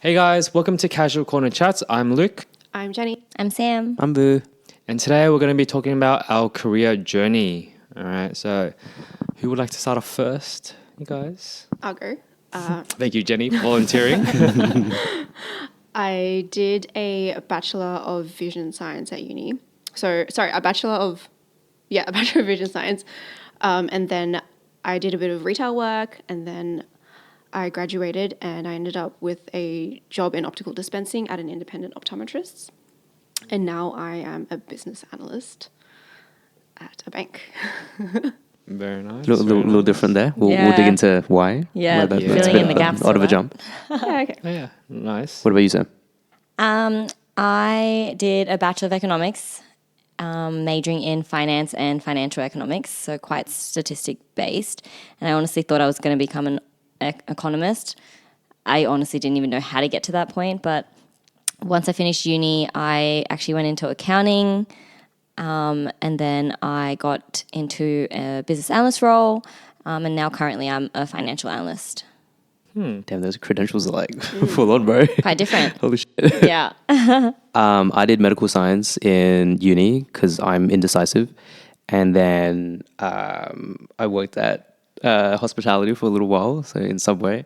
Hey guys, welcome to Casual Corner Chats. I'm Luke. I'm Jenny. I'm Sam. I'm Boo. And today we're going to be talking about our career journey. All right, so who would like to start off first? You guys? I'll go. Thank you, Jenny, for volunteering. I did a Bachelor of Vision Science at uni. A Bachelor of Vision Science. And then I did a bit of retail work, and then I graduated and I ended up with a job in optical dispensing at an independent optometrist. And now I am a business analyst at a bank. Very nice. Little different there. We'll dig into why. Yeah, That's filling a bit in the gaps. Out of a jump. Yeah, okay. Oh, yeah, nice. What about you, Sam? I did a Bachelor of Economics, majoring in finance and financial economics, so quite statistic based. And I honestly thought I was going to become an economist. I honestly didn't even know how to get to that point, but once I finished uni, I actually went into accounting, and then I got into a business analyst role, and now currently I'm a financial analyst. Damn, those credentials are like full on, bro. Quite different. Holy shit. Yeah. I did medical science in uni because I'm indecisive. And then I worked at hospitality for a little while, so in Subway,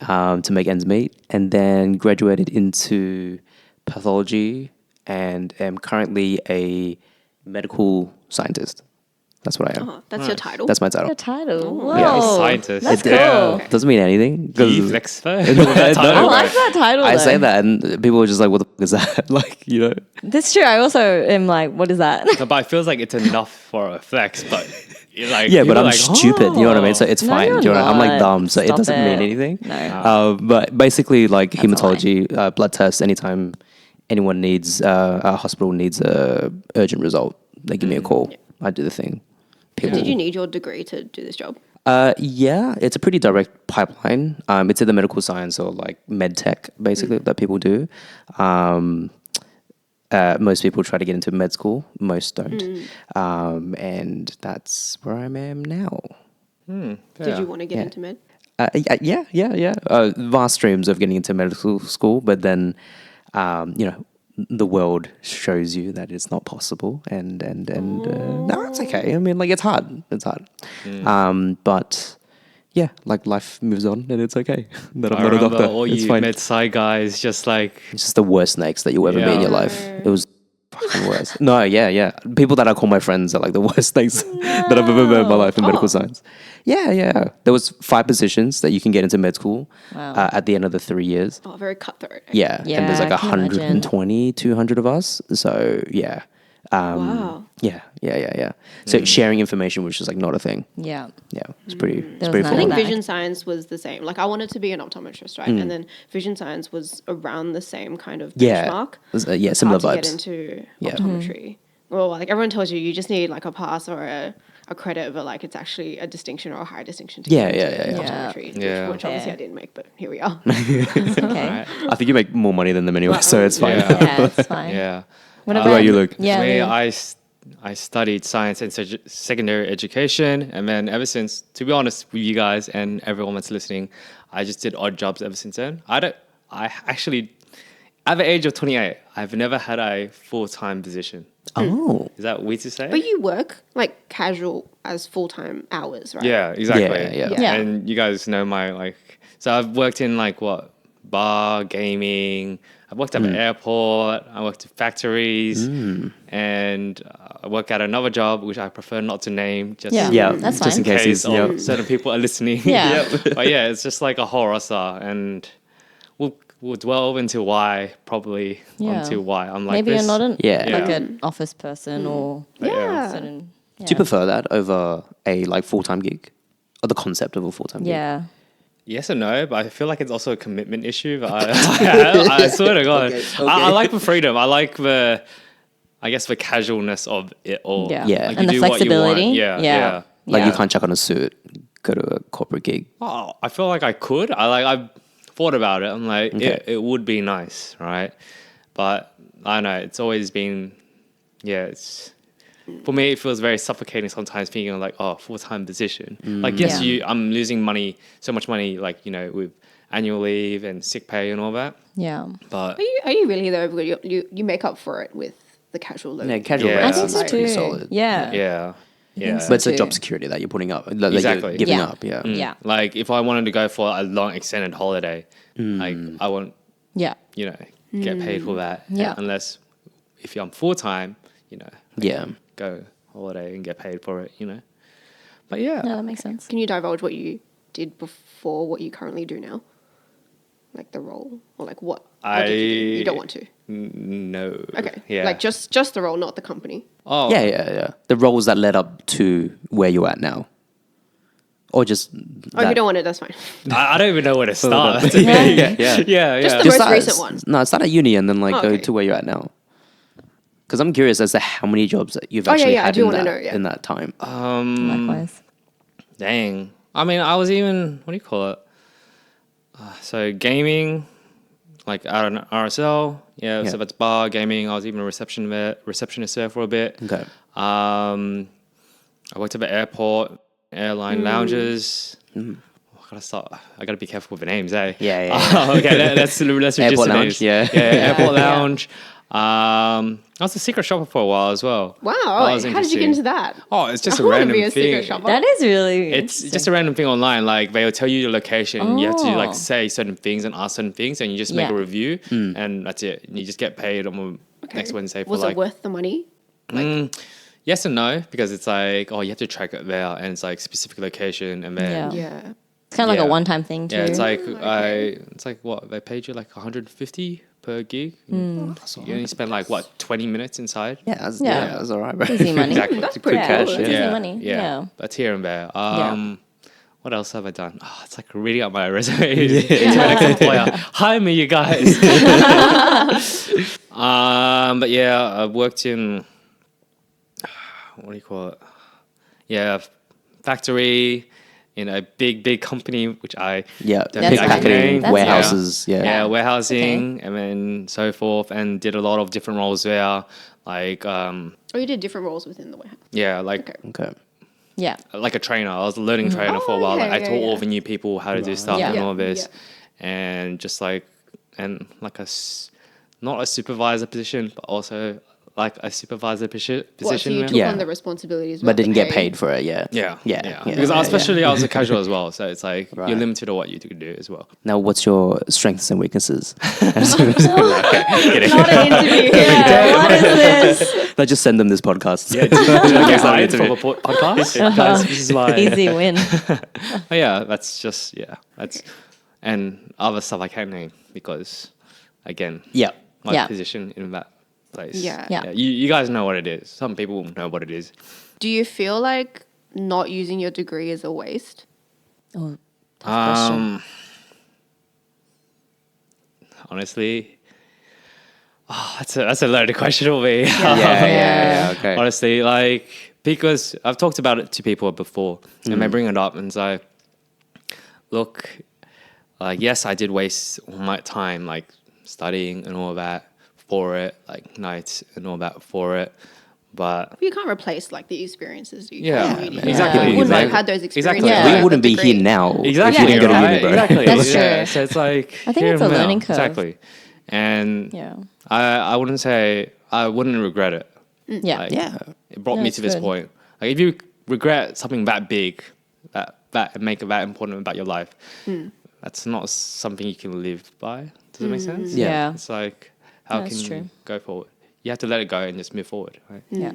to make ends meet. And then graduated into pathology and am currently a medical scientist. That's what I am. Oh, that's your title? That's my title. The title. Whoa. Yeah, scientist. That's cool. Yeah. Doesn't mean anything. 'cause- You flex though. I like that title. I though. say that and people are just like, what the fuck is that? Like, you know? That's true. I also am like, what is that? No, but it feels like it's enough for a flex, but you're like, Yeah, but you're I'm like, stupid. You know what I mean? So it's No, fine. you're Do you know what I mean? I'm like not. dumb. So it Stop doesn't mean it. anything. No. But basically, like That's a hematology, blood tests, anytime anyone needs, a hospital needs a urgent result, they give me a call. I do the thing. People. Did you need your degree to do this job? Yeah, it's a pretty direct pipeline. It's either medical science or like med tech, basically, that people do. Most people try to get into med school. Most don't. And that's where I am now. Did you want to get into med? Yeah. Vast dreams of getting into medical school, but then, the world shows you that it's not possible, and no, it's okay. I mean, like it's hard. But yeah, like life moves on, and it's okay. That I'm I not a remember doctor. all It's you fine. med sci guys just like, It's just the worst snakes that you'll ever meet in your Yeah. life. It was fucking worse. No, yeah. People that I call my friends are like the worst snakes that I've ever met in my life in medical science. Yeah. There was 5 positions that you can get into med school at the end of the 3 years. Oh, very cutthroat. Yeah. And there's Yeah, like I can 120, 200 of us. So yeah. Wow. Yeah. So sharing information was just like not a thing. Yeah. Yeah. It's pretty There was full none I of on. think that. vision science was the same. Like I wanted to be an optometrist, right? And then vision science was around the same kind of Yeah. benchmark. Yeah, It's similar hard to vibes. get into Yeah. optometry. Well, like everyone tells you, you just need like a pass or a credit, but like it's actually a distinction or a high distinction to Yeah, get into yeah. optometry, Yeah. which obviously Yeah. I didn't make, but here we are. Okay. right? I think you make more money than them anyway, so it's fine. Yeah. Yeah, it's fine. Yeah. What How about you, Luke? Yeah. For me, Luke. I studied science and secondary education, and then ever since, to be honest with you guys and everyone that's listening, I just did odd jobs ever since then. I actually, at the age of 28, I've never had a full-time position. Oh. Is that weird to say? But you work like casual as full-time hours, right? Yeah, exactly. Yeah. Yeah. And you guys know so I've worked in bar, gaming. I worked at the airport. I worked at factories, and I work at another job which I prefer not to name. Just Yeah, That's just in fine. case he's certain people are listening. Yeah. But yeah, it's just like a whole roster, and we'll delve into why Yeah. onto why I'm like Maybe this. you're not like Yeah. an office person or Yeah. certain. Do you prefer that over a like full-time gig? Or the concept of a full-time gig? Yeah. Yes and no, but I feel like it's also a commitment issue. But I swear to God, Okay. I like the freedom. I like the casualness of it all. Yeah. Yeah. Like And you the do what you want. flexibility. Yeah, Yeah. yeah. Like Yeah. you can't chuck on a suit, go to a corporate gig. Oh, I feel like I could. I thought about it. I'm like, Okay. it would be nice, right? But I don't know. It's always been, it's for me. It feels very suffocating sometimes, thinking of like, full-time position. Like, yes, Yeah. I'm losing money, so much money, like with annual leave and sick pay and all that. Yeah. But Are you really though? Because you make up for it with the casual learning. Yeah, casual Yeah. rest I think is so pretty too. solid. Yeah. yeah, yeah. so. But it's a too. job security that you're putting up, that Exactly. you're giving Yeah. up. Yeah. Yeah. Like if I wanted to go for a long extended holiday, like I won't, Yeah. you know, get paid for that. Yeah. Unless if I'm full time, you know, Yeah. go holiday and get paid for it, you know. But yeah. No, that makes sense. Can you divulge what you did before what you currently do now? Like the role, or like what did you do? You don't want to. No. Okay. Yeah. Like just the role, not the company. Oh. Yeah. The roles that led up to where you're at now. Or just Oh, if you don't want it, that's fine. I don't even know where to start. That's the thing. Yeah. Just the Just most recent one. No, start at uni and then like Oh, go okay. to where you're at now. Because I'm curious as to how many jobs that you've Oh, yeah, actually yeah, I had do in wanna that, know, yeah. in that time. Likewise. Dang. I mean, I was even, what do you call it? So gaming, like out on RSL. Yeah. So that's bar gaming. I was even a receptionist there for a bit. Okay. I worked at the airport, airline lounges. I gotta start. I gotta be careful with the names, eh? Yeah. Okay, let's reduce Airport the lounge, names. yeah. Airport Yeah. lounge. I was a secret shopper for a while as well. Wow. That was How did you get interesting. into that? Oh, it's just I a wanna random be a thing. secret shopper. That is really. It's just a random thing online. Like they'll tell you your location. You have to Oh. like say certain things and ask certain things, and you just make Yeah. a review, and that's it. And you just get paid on next Wednesday for Was like. it worth the money? Yes and no, because it's like, oh, you have to track it there, and it's like specific location, and then Yeah. Yeah. It's kind of like Yeah. a one-time thing too. yeah, it's like what they paid you like 150 per gig. You only spend like what 20 minutes inside. Yeah, that's, Yeah. that's all right, bro. easy money. Exactly. That's Good pretty cash, cool. yeah. Easy money. Yeah. That's here and there. Yeah. What else have I done? Oh, it's like reading out my resume to my next employer. Hire me, you guys. But yeah, I worked in what do you call it? Yeah, factory in a big company, which I Yeah, don't That's pick think I can fine. packing, name. That's warehouses. Yeah. Yeah, warehousing and then so forth, and did a lot of different roles there. Like, Oh, you did different roles within the warehouse. yeah, like Okay. Okay. Yeah. like a trainer. I was a learning trainer for a while. yeah, Like I yeah, taught all yeah. the new people how to do stuff Yeah. and Yeah, all this, yeah. and just like like not a supervisor position, but also like a supervisor position. What, so you where- took Yeah. on the responsibilities, But the didn't get pay? paid for it, yeah. Yeah, Yeah. Because especially I was a casual as well, so it's like Right. you're limited to what you can do as well. Now, what's your strengths and weaknesses? Not an interview. Yeah. What is this? Let's just send them this podcast. Yeah, Okay, sorry, okay, it's for a podcast. Guys, this is my Easy win. Oh, yeah, that's and other stuff I can't name because again, Yeah. my Yeah. position in that place. Yeah. Yeah. You guys know what it is. Some people know what it is. Do you feel like not using your degree is a waste? Oh, tough question. Honestly, that's a loaded question for me. Yeah. Okay. Honestly, like because I've talked about it to people before, and they bring it up, and it's like, look, yes, I did waste all my time, like studying and all that for it, like nights and all that for it, but You can't replace like the experiences you yeah, had in uni. exactly. You wouldn't Exactly. have had those experiences. Exactly. without We the wouldn't be degree. here now Exactly, if we didn't go to right? uni, bro. Exactly. That's Yeah, true. so it's like I think here it's a and now. learning curve. Exactly, and Yeah. I wouldn't say I wouldn't regret it. Yeah. Like, Yeah. it brought No, me it's to this good. point. Like if you regret something that big, that make it that important about your life, that's not something you can live by. Does it make sense? Yeah. It's like how That's can true. you go forward? You have to let it go and just move forward. Right? Yeah.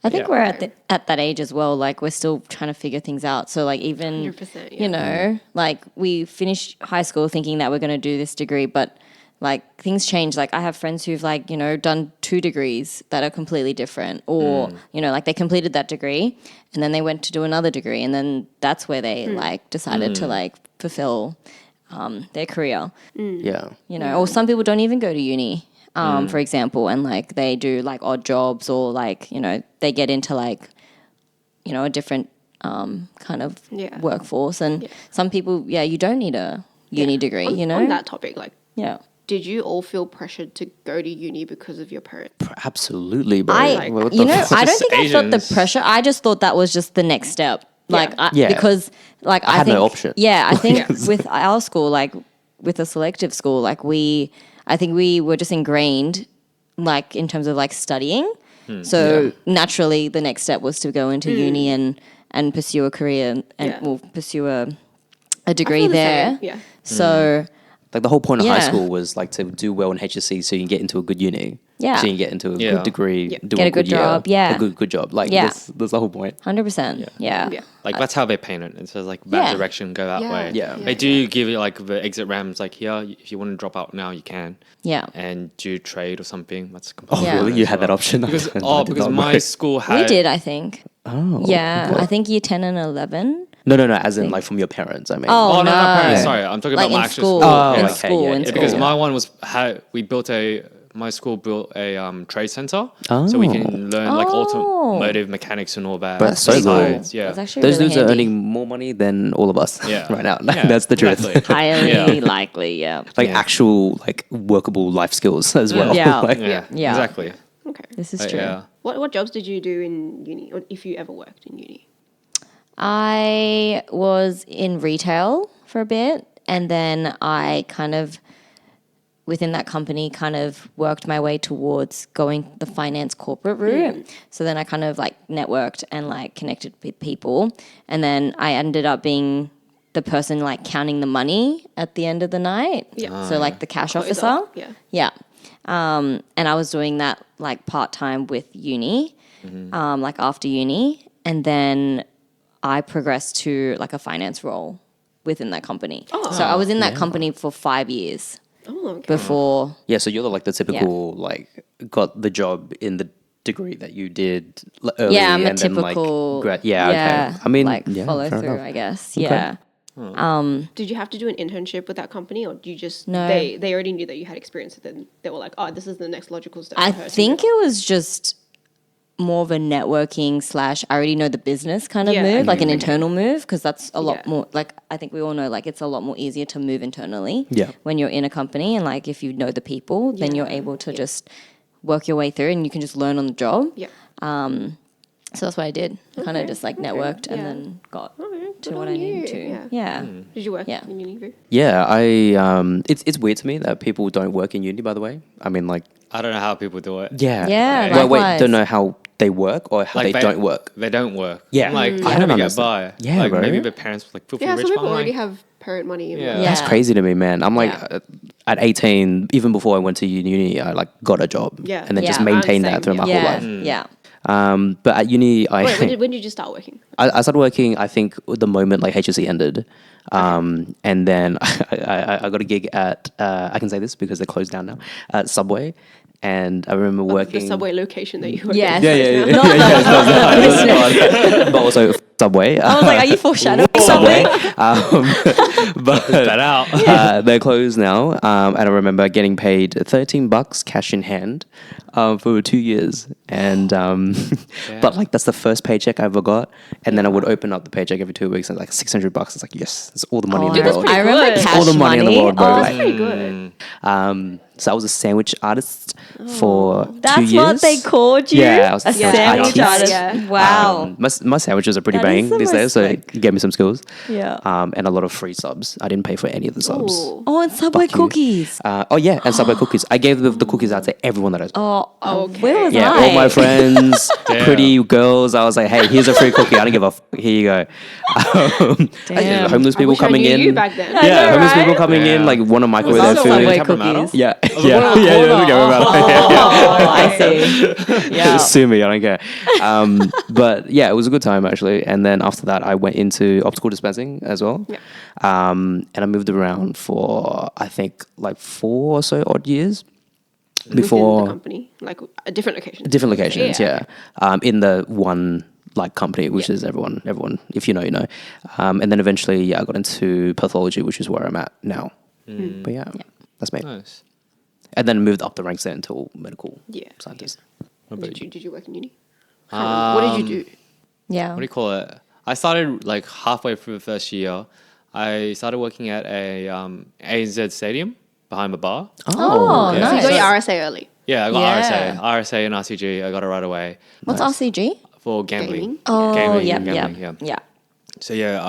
I think Yeah. we're at that age as well. Like we're still trying to figure things out. So like even 100%, yeah. you know, like we finish high school thinking that we're going to do this degree, but like things change. Like I have friends who've like you know done 2 degrees that are completely different, or you know like they completed that degree and then they went to do another degree, and then that's where they like decided to like fulfill their career. Yeah. You know, or some people don't even go to uni, for example, and like they do like odd jobs, or like, you know, they get into like, you know, a different kind of Yeah. workforce. And some people, you don't need a uni degree, on, you know? On that topic, like, Yeah. did you all feel pressured to go to uni because of your parents? Absolutely, bro. I What the you know, fuck? I don't think I felt the Asians. pressure. I just thought that was just the next step. Like, Yeah. Yeah. because like I had no think, option. Yeah, I think Yeah. with our school, like with a selective school, like I think we were just ingrained, like in terms of like studying. So naturally, the next step was to go into uni and pursue a career and well, pursue a degree feel the there. same, yeah. So Like the whole point of high Yeah. school was like to do well in HSC so you can get into a good uni. Yeah. So you can get into a Yeah. good degree, do Get a good year, job, yeah. A good job. Like Yeah. that's the whole point. 100%. Yeah. Yeah. Like that's how they paint it. It says like that Yeah. direction, go that Yeah. way. Yeah. They do give you like the exit ramps. Like here, if you want to drop out now, you can. Yeah. And do trade or something. That's Oh, completely Yeah. really? fine You as had that well. option? Because, I did because not my know. school had. We did, I think. Oh. Yeah. What? I think year 10 and 11. No, as in like from your parents, I mean. Oh, Oh no, no. not parents. Sorry, I'm talking Like about my in actual school. school. Oh, in yeah. okay, school. yeah, In yeah, school. Because my one was my school built a trade center, so we can learn like Oh. automotive mechanics and all that. That's so besides, cool. Yeah. That's actually Those really dudes are handy. earning more money than all of us Yeah. right now. Yeah, That's the truth. exactly. Highly Yeah. likely, yeah. Like Yeah. actual like workable life skills as well. Yeah. Like, Yeah. Yeah. Exactly. Okay. This is But true. yeah. What jobs did you do in uni, or if you ever worked in uni? I was in retail for a bit, and then I kind of, within that company, kind of worked my way towards going the finance corporate route. So then I kind of like networked and like connected with people, and then I ended up being the person like counting the money at the end of the night. Yeah. So like the cash Closer. officer. Yeah. Yeah. And I was doing that like part time with uni, like after uni. And then I progressed to like a finance role within that company. So I was in that company for 5 years Oh, okay. before. Yeah, so you're like the typical like got the job in the degree that you did early. Yeah, I'm a and then, typical. like, okay. I mean, like yeah, follow fair through, enough. I guess. Yeah. Did you have to do an internship with that company, or do you just No. they already knew that you had experience, and then they were like, oh, this is the next logical step. I for her to think move it was just more of a networking / I already know the business kind of Yeah, move, okay, like an okay. internal move, because that's a lot Yeah. more, like I think we all know, like it's a lot more easier to move internally Yeah. when you're in a company, and like if you know the people, then you're Yeah, able to just work your way through and you can just learn on the job. Yeah. So that's what I did. I kind of just like networked and yeah. then got Okay, to good what on I needed to. you. Yeah. Did you work Yeah. in uni? Vu? Yeah, it's weird to me that people don't work in uni, by the way. I mean, like, I don't know how people do it. yeah. Yeah, Wait, likewise. don't know how they work or how Like they don't work. They don't work. Yeah. I'm like, I how don't do they get understand. by? Yeah, like bro. maybe their parents like filthy Yeah, rich. some people but I'm already like, have parent money. And Yeah. work. That's Yeah. crazy to me, man. I'm like, Yeah. at 18, even before I went to uni, I like got a job. Yeah. And then just Yeah. maintained I'm that through same, my Yeah. whole life. Yeah. But at uni, Wait, when did you start working? I started working, I think, the moment like HSC ended. And then I got a gig at, I can say this because they're closed down now, at Subway. And I remember working. The Subway location that you work Yes. at. Yeah. But also Subway. I was like, are you foreshadowing Subway. something? But that out. they're closed now. And I remember getting paid $13 cash in hand for 2 years. And but like that's the first paycheck I ever got. And then I would open up the paycheck every 2 weeks and like $600. It's like, yes, it's all the money in the that's world. pretty I remember good. cash All the money in the world, bro. Oh, Like, Pretty good. so I was a sandwich artist for 2 that's years. what they called you? Yeah, I was a a sandwich sandwich artist. artist. Yeah. Wow. My sandwiches are pretty That is banging the these most, days, so like- it gave me some skills. Yeah. And a lot of free subs. I didn't pay for any of the subs. Ooh. Oh, and Subway Fuck you. cookies. Oh yeah, and Subway cookies. I gave the cookies out to everyone that I saw. Oh, Okay. where was Yeah, I? all my friends, pretty girls. I was like, hey, here's a free cookie. I don't give a here you go. Damn. Homeless I people wish I coming knew in. you back then. I Yeah, know, homeless right? people coming in, Yeah. like want to microwave Was their that food. Subway Cabramatta? cookies? Yeah, the yeah, world yeah, corner. Oh, I see. Yeah. Sue me, I don't care. But yeah, it was a good time actually. And then after that, I went into optical dispensing as well. Yeah. And I moved around for I think like 4 or so odd years Within the before company, like a different location. different locations. Yeah. Yeah, in the one like company, which is everyone. If you know, you know. And then eventually, yeah, I got into pathology, which is where I'm at now. But yeah, that's me. Nice. And then moved up the ranks there until medical Yeah. scientist. Did you work in uni? What did you do? Yeah. What do you call it? I started like halfway through the first year. I started working at a ANZ stadium behind the bar. Oh, Yeah. So you nice. got your RSA early. Yeah, I got Yeah. RSA and RCG. I got it right away What's RCG? for gambling. Gaming? Oh, Gaming, yep, gambling, yep. yeah. Yeah. So yeah,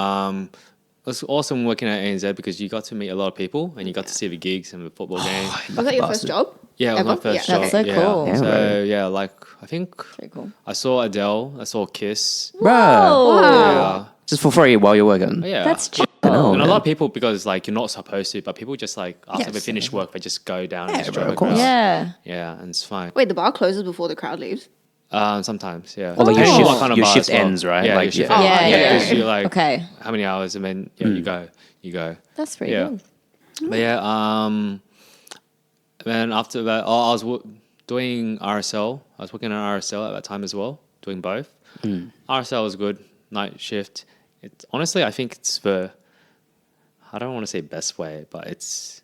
was awesome working at ANZ because you got to meet a lot of people and you got to see the gigs and the football games. Was that your first job? Yeah, it was my Ever? first Yeah. job. That's so yeah. cool. Yeah, So right. yeah, like I think Very cool. I saw Adele, I saw Kiss. Bruh. Yeah. Just for free while you're working. Yeah. That's chill. know, And a man. lot of people, because like you're not supposed to, but people just like after they Yes. finish work, they just go down and Yeah, just bro, join of the course. crowd. Yeah. Yeah, and it's fine. Wait, the bar closes before the crowd leaves. Sometimes, yeah. Or like your Depends on shift, what kind of your bar shift as well. ends, right? Yeah, Like, your shift yeah. ends. Yeah, yeah, Because yeah. you're like, Okay. how many hours, and then you go. That's pretty Yeah. good. But yeah, then after that, I was doing RSL. I was working on RSL at that time as well, doing both. RSL was good, night shift. It's honestly, I think it's I don't want to say best way, but it's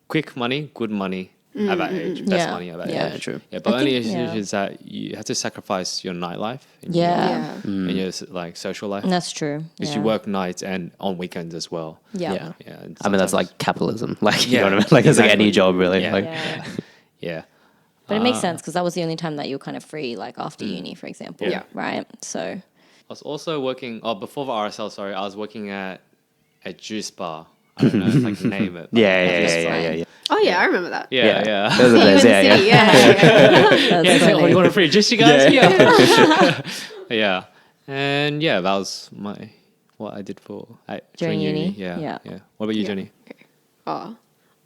quick money, good money at that age, best Yeah. money at that Yeah, age. true. Yeah, but I only think- issue yeah. is that you have to sacrifice your nightlife and Yeah. and your like social life. That's true. Because Yeah. you work nights and on weekends as well. Yeah. Yeah. Yeah, and I mean, that's sometimes- like capitalism. Like, you Yeah, know what I mean? Like, it's like exactly. any job, really. Yeah. Like, Yeah. yeah. But it makes sense because that was the only time that you were kind of free, like after uni, for example. Yeah. Right. So. I was also working. Oh, before the RSL, sorry, I was working at a juice bar. I don't know if I can name it. but- yeah. Oh yeah, I remember that. Yeah, yeah. Those are the days, In the yeah. city, yeah. That's Yeah, it's like, oh, funny. you want a free juice, you guys? Yeah. Yeah. And yeah, that was what I did During uni? Yeah, Yeah. yeah. What about you, Yeah. Jenny? Oh,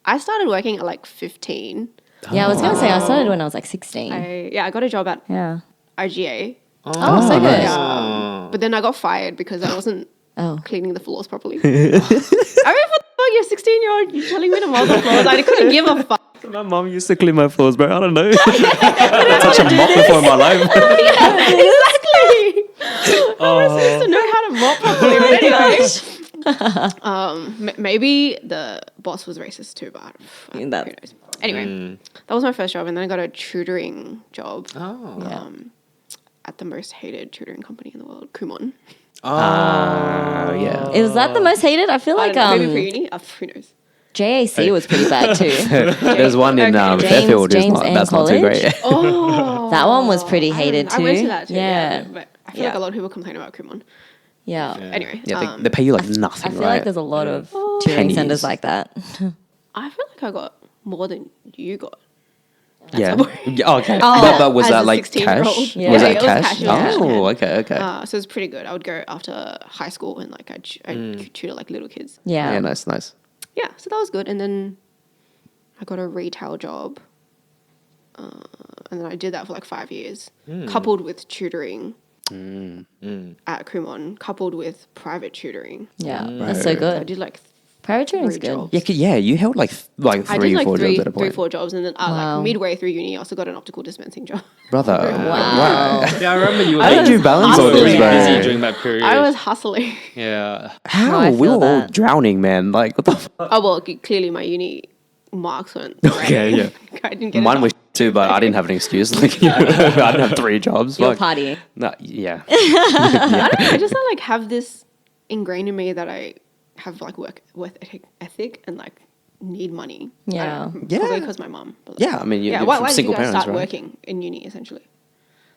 I started working at like 15. Yeah, I was gonna say I started when I was like 16. I got a job at Yeah. IGA, Oh, so good. nice. but then I got fired because I wasn't Oh. cleaning the floors properly. I mean, what the fuck? You're 16-year-old. You're telling me to mop the floors. I couldn't give a fuck. My mom used to clean my floors, bro. I don't know. I touched a mop before in my life. Exactly. I was supposed to know how to mop properly. But anyway, maybe the boss was racist too, but who That- knows? Anyway, that was my first job, and then I got a tutoring job Oh. Yeah. at the most hated tutoring company in the world, Kumon. Yeah. Is that the most hated? I feel I like don't know, maybe pre-uni. Who knows? JAC was pretty bad too. There's one in Okay. Fairfield. James Not, Ann that's not too College? great. Oh, That one was pretty hated I went too. to that too. Yeah. But I feel like a lot of people complain about Kumon. Yeah. Anyway, Yeah, they pay you like nothing, I feel right? like there's a lot of tutoring Pennies. centers like that. I feel like I got more than you got. Yeah. Yeah, okay. Oh, but was as that a like 16-year-old. cash? Yeah. Was Yeah, that it was cash? cash, it was cash, Oh, okay, okay. So it was pretty good. I would go after high school and like I'd tutor like little kids. Yeah. Yeah, nice, nice. Yeah, so that was good. And then I got a retail job. And then I did that for like 5 years, coupled with tutoring at Kumon, coupled with private tutoring. Yeah. Mm. That's so So I good. did like Private tutoring's three good. jobs. Yeah, you held like I did three, like four three, jobs at a point. 4 jobs, and then Wow. like midway through uni, I also got an optical dispensing job. Brother. Wow. Yeah, I remember you were How did you balance all really this, busy bro? during that period. I was hustling. Yeah. How? I We feel were all that. drowning, man. Like, what the fuck? Oh well, clearly my uni marks weren't Okay, great. yeah. I didn't get Mine a was job. too, but I didn't have an excuse. Like, I didn't have 3 jobs. You're Fuck. partying. No, yeah. I just like have this ingrained in me that I have like work ethic and like need money. I Yeah. don't know, Yeah. Probably because my mum. but, like, Yeah, I mean, you're Why from did you single guys parents, start right? working in uni essentially?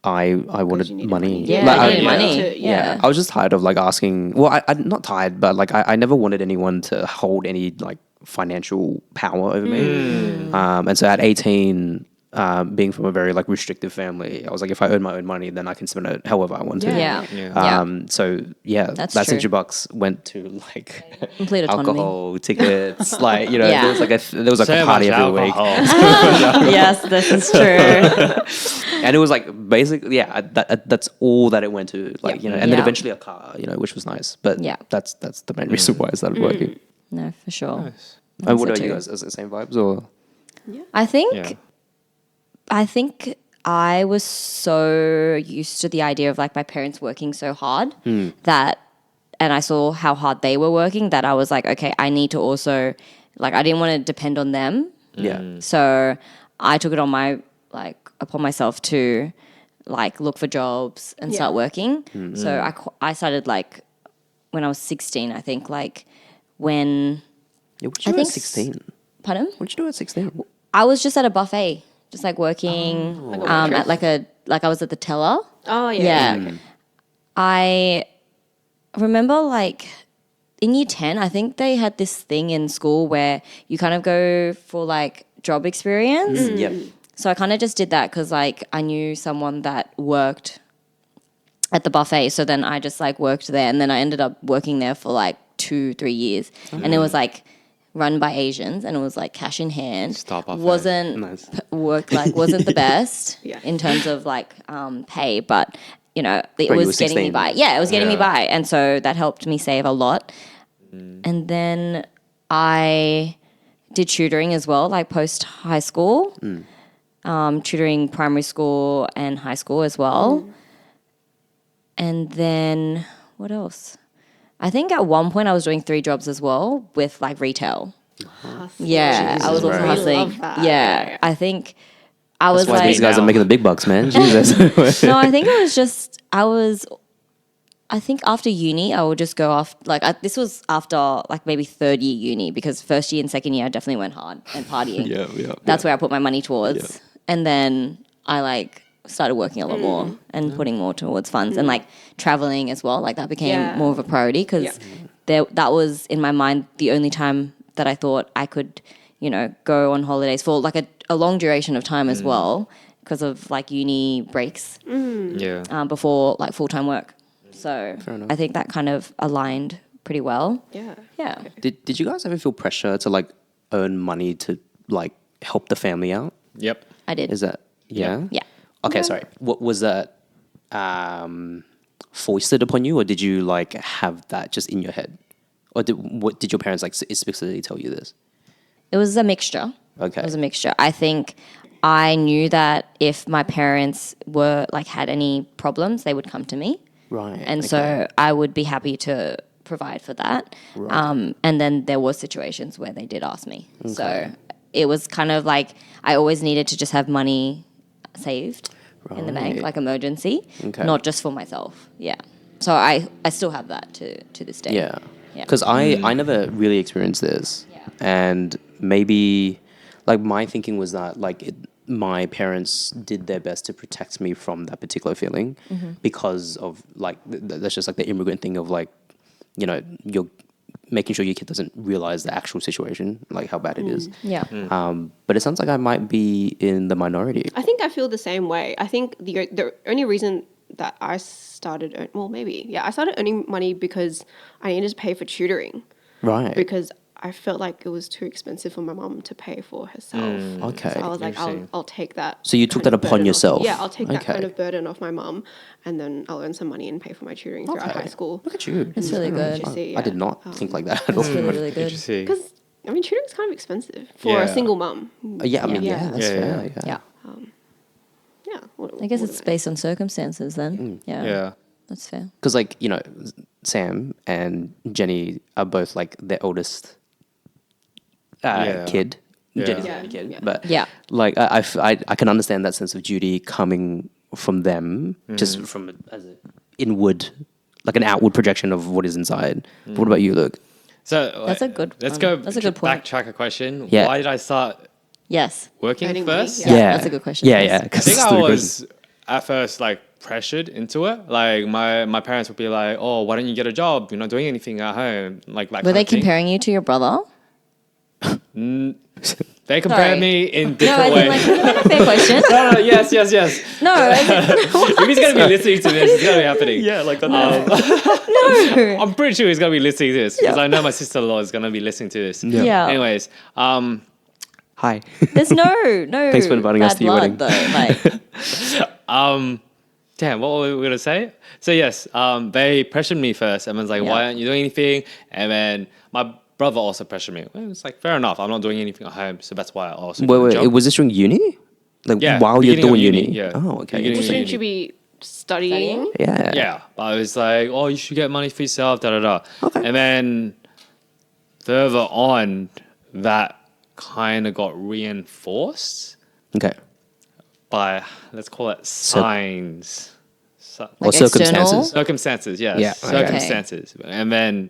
I wanted you needed money. money. Yeah, Like, I I- needed yeah. money. Yeah. I was just tired of like asking. Well, I'm not tired, but like I never wanted anyone to hold any like financial power over me. And so at 18, being from a very like restrictive family, I was like, if I earn my own money, then I can spend it however I want to. Yeah. Yeah. So yeah, That's that true. $100 went to like Complete autonomy. alcohol, tickets, like Yeah. there was like a So party much every week. alcohol. Yes, this is true. And it was like basically, yeah, that's all that it went to, like, you know, and then Yeah. eventually a car, you know, which was nice. But Yeah. that's the main reason why I started working. No, for sure. And what So about you too. guys? Is it the same vibes or? I think Yeah. I was so used to the idea of like my parents working so hard that, and I saw how hard they were working, that I was like, okay, I need to also, like, I didn't want to depend on them. Yeah. So I took it on upon myself to like look for jobs and start working. So I started like when I was 16, I think, like when, Yeah, what did you I do at think 16? pardon? What did you do at 16? I was just at a buffet, just like working at like I was at the teller. Oh yeah. Yeah. Okay. I remember like in year 10, I think they had this thing in school where you kind of go for like job experience. Yep. So I kind of just did that because like I knew someone that worked at the buffet. So then I just like worked there, and then I ended up working there for like 2-3 years. And it was like run by Asians, and it was like cash in hand. Stop buffet. Wasn't Nice. wasn't the best Yeah. in terms of like pay, but it you were was getting me 16. by. Yeah, it was getting me Yeah. by, and so that helped me save a lot. And then I did tutoring as well, like post high school, tutoring primary school and high school as well. And then what else? I think at one point I was doing 3 jobs as well with like retail. Yeah, I was also Christ. hustling. We love that. Yeah, I think I was That's why like, these guys are now. making the big bucks, man. Jesus. no, I think it was just I think after uni I would just go off this was after like maybe third year uni, because first year and second year I definitely went hard and partying. yeah. That's where I put my money towards, and then I like started working a lot more and putting more towards funds and like traveling as well. Like that became Yeah. more of a priority because that was in my mind the only time that I thought I could, go on holidays for like a long duration of time as well, because of like uni breaks Yeah. before like full-time work. So enough. I think that kind of aligned pretty well. Yeah. Yeah. Did you guys ever feel pressure to like earn money to like help the family out? Yep. I did. Is that yeah? Yeah. Okay, sorry. What was that foisted upon you, or did you like have that just in your head, or did your parents like explicitly tell you this? It was a mixture. Okay. It was a mixture. I think I knew that if my parents were like had any problems, they would come to me. Right. And so I would be happy to provide for that. Right. And then there were situations where they did ask me. So it was kind of like I always needed to just have money saved in the bank, Right. like emergency, Okay. not just for myself. Yeah. So I still have that to this day. Yeah. Yeah. Because I never really experienced this. Yeah. And maybe like my thinking was that like my parents did their best to protect me from that particular feeling because of like that's just like the immigrant thing of like, you're making sure your kid doesn't realize the actual situation, like how bad it is. Yeah. But it sounds like I might be in the minority. I think I feel the same way. I think the only reason that I started, I started earning money because I needed to pay for tutoring, Right. because I felt like it was too expensive for my mum to pay for herself. Okay. So I was like, Interesting. I'll take that. So you took kind that of upon burden yourself? Yeah, I'll take that Okay. kind of burden off my mum, and then I'll earn some money and pay for my tutoring throughout Okay. high school. Look at you. It's really good. You see, I did yeah. not think like that at all. It's really, really good. Interesting. Because tutoring's kind of expensive for Yeah. a single mum. Yeah, I mean, Yeah. yeah, that's Yeah, fair. Yeah. Yeah. I guess it's based on circumstances then. Yeah. Yeah. That's fair. Because like Sam and Jenny are both like the oldest Yeah. kid. Yeah. Jenny's Yeah. the only kid, Yeah. but Yeah. like I can understand that sense of duty coming from them, just from as an inward, like an outward projection of what is inside. But what about you, Luke? So That's a good Let's one. go. That's a good point. Backtrack a question. Yeah. Why did I start Yes. working Earning money, first? yeah. That's a good question. Yeah, Yes. yeah. I 'cause think it's I the was at first like pressured into it. Like my parents would be like, "Oh, why don't you get a job? You're not doing anything at home." Like that. Were kind they of thing. comparing you to your brother? They compared Sorry. me in No, I different mean, ways. like, that's a fair question. No, yes. No, If he's gonna be listening to this, it's gonna be happening. Yeah, like that. no. I'm pretty sure he's gonna be listening to this because I know my sister-in-law is gonna be listening to this. Yeah. Anyways, Hi. There's no. Thanks for inviting us bad to your wedding. blood, though. Like, damn, what were we gonna say? So yes, they pressured me first, and was like, Yeah. "Why aren't you doing anything?" And then my brother also pressured me. Well, it's like fair enough. I'm not doing anything at home, so that's why I also. do the Wait, job. was this during uni? Like Yeah, while you're beginning of doing uni, uni? yeah. Oh, okay. Beginning of Interesting. Shouldn't you be studying? Yeah. Yeah, but I was like, "Oh, you should get money for yourself." Da da da. Okay. And then further on, that kind of got reinforced Okay. by, let's call it, signs. Or Like circumstances. Circumstances, yes. Yeah, okay. Circumstances. And then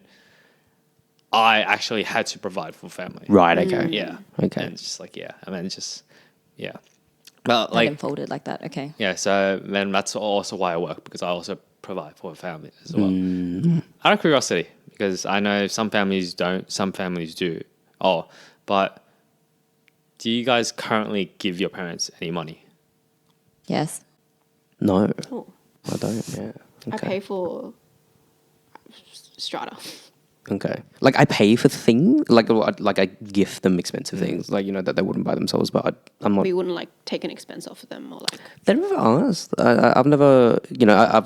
I actually had to provide for family. Right. Okay. Yeah. Okay. And it's just like, yeah. And then it's just, yeah. But like like, unfolded like that. Okay. yeah. So then that's also why I work, because I also provide for a family as well. Mm. Out of curiosity, Because I know some families don't, some families do. Oh, but do you guys currently give your parents any money? Yes. No, Oh, I don't. Yeah. I pay for strata. Okay. Like I pay for things, like I gift them expensive things, like that they wouldn't buy themselves. But I'm not. We wouldn't like take an expense off of them or like. They never asked. I've never. I've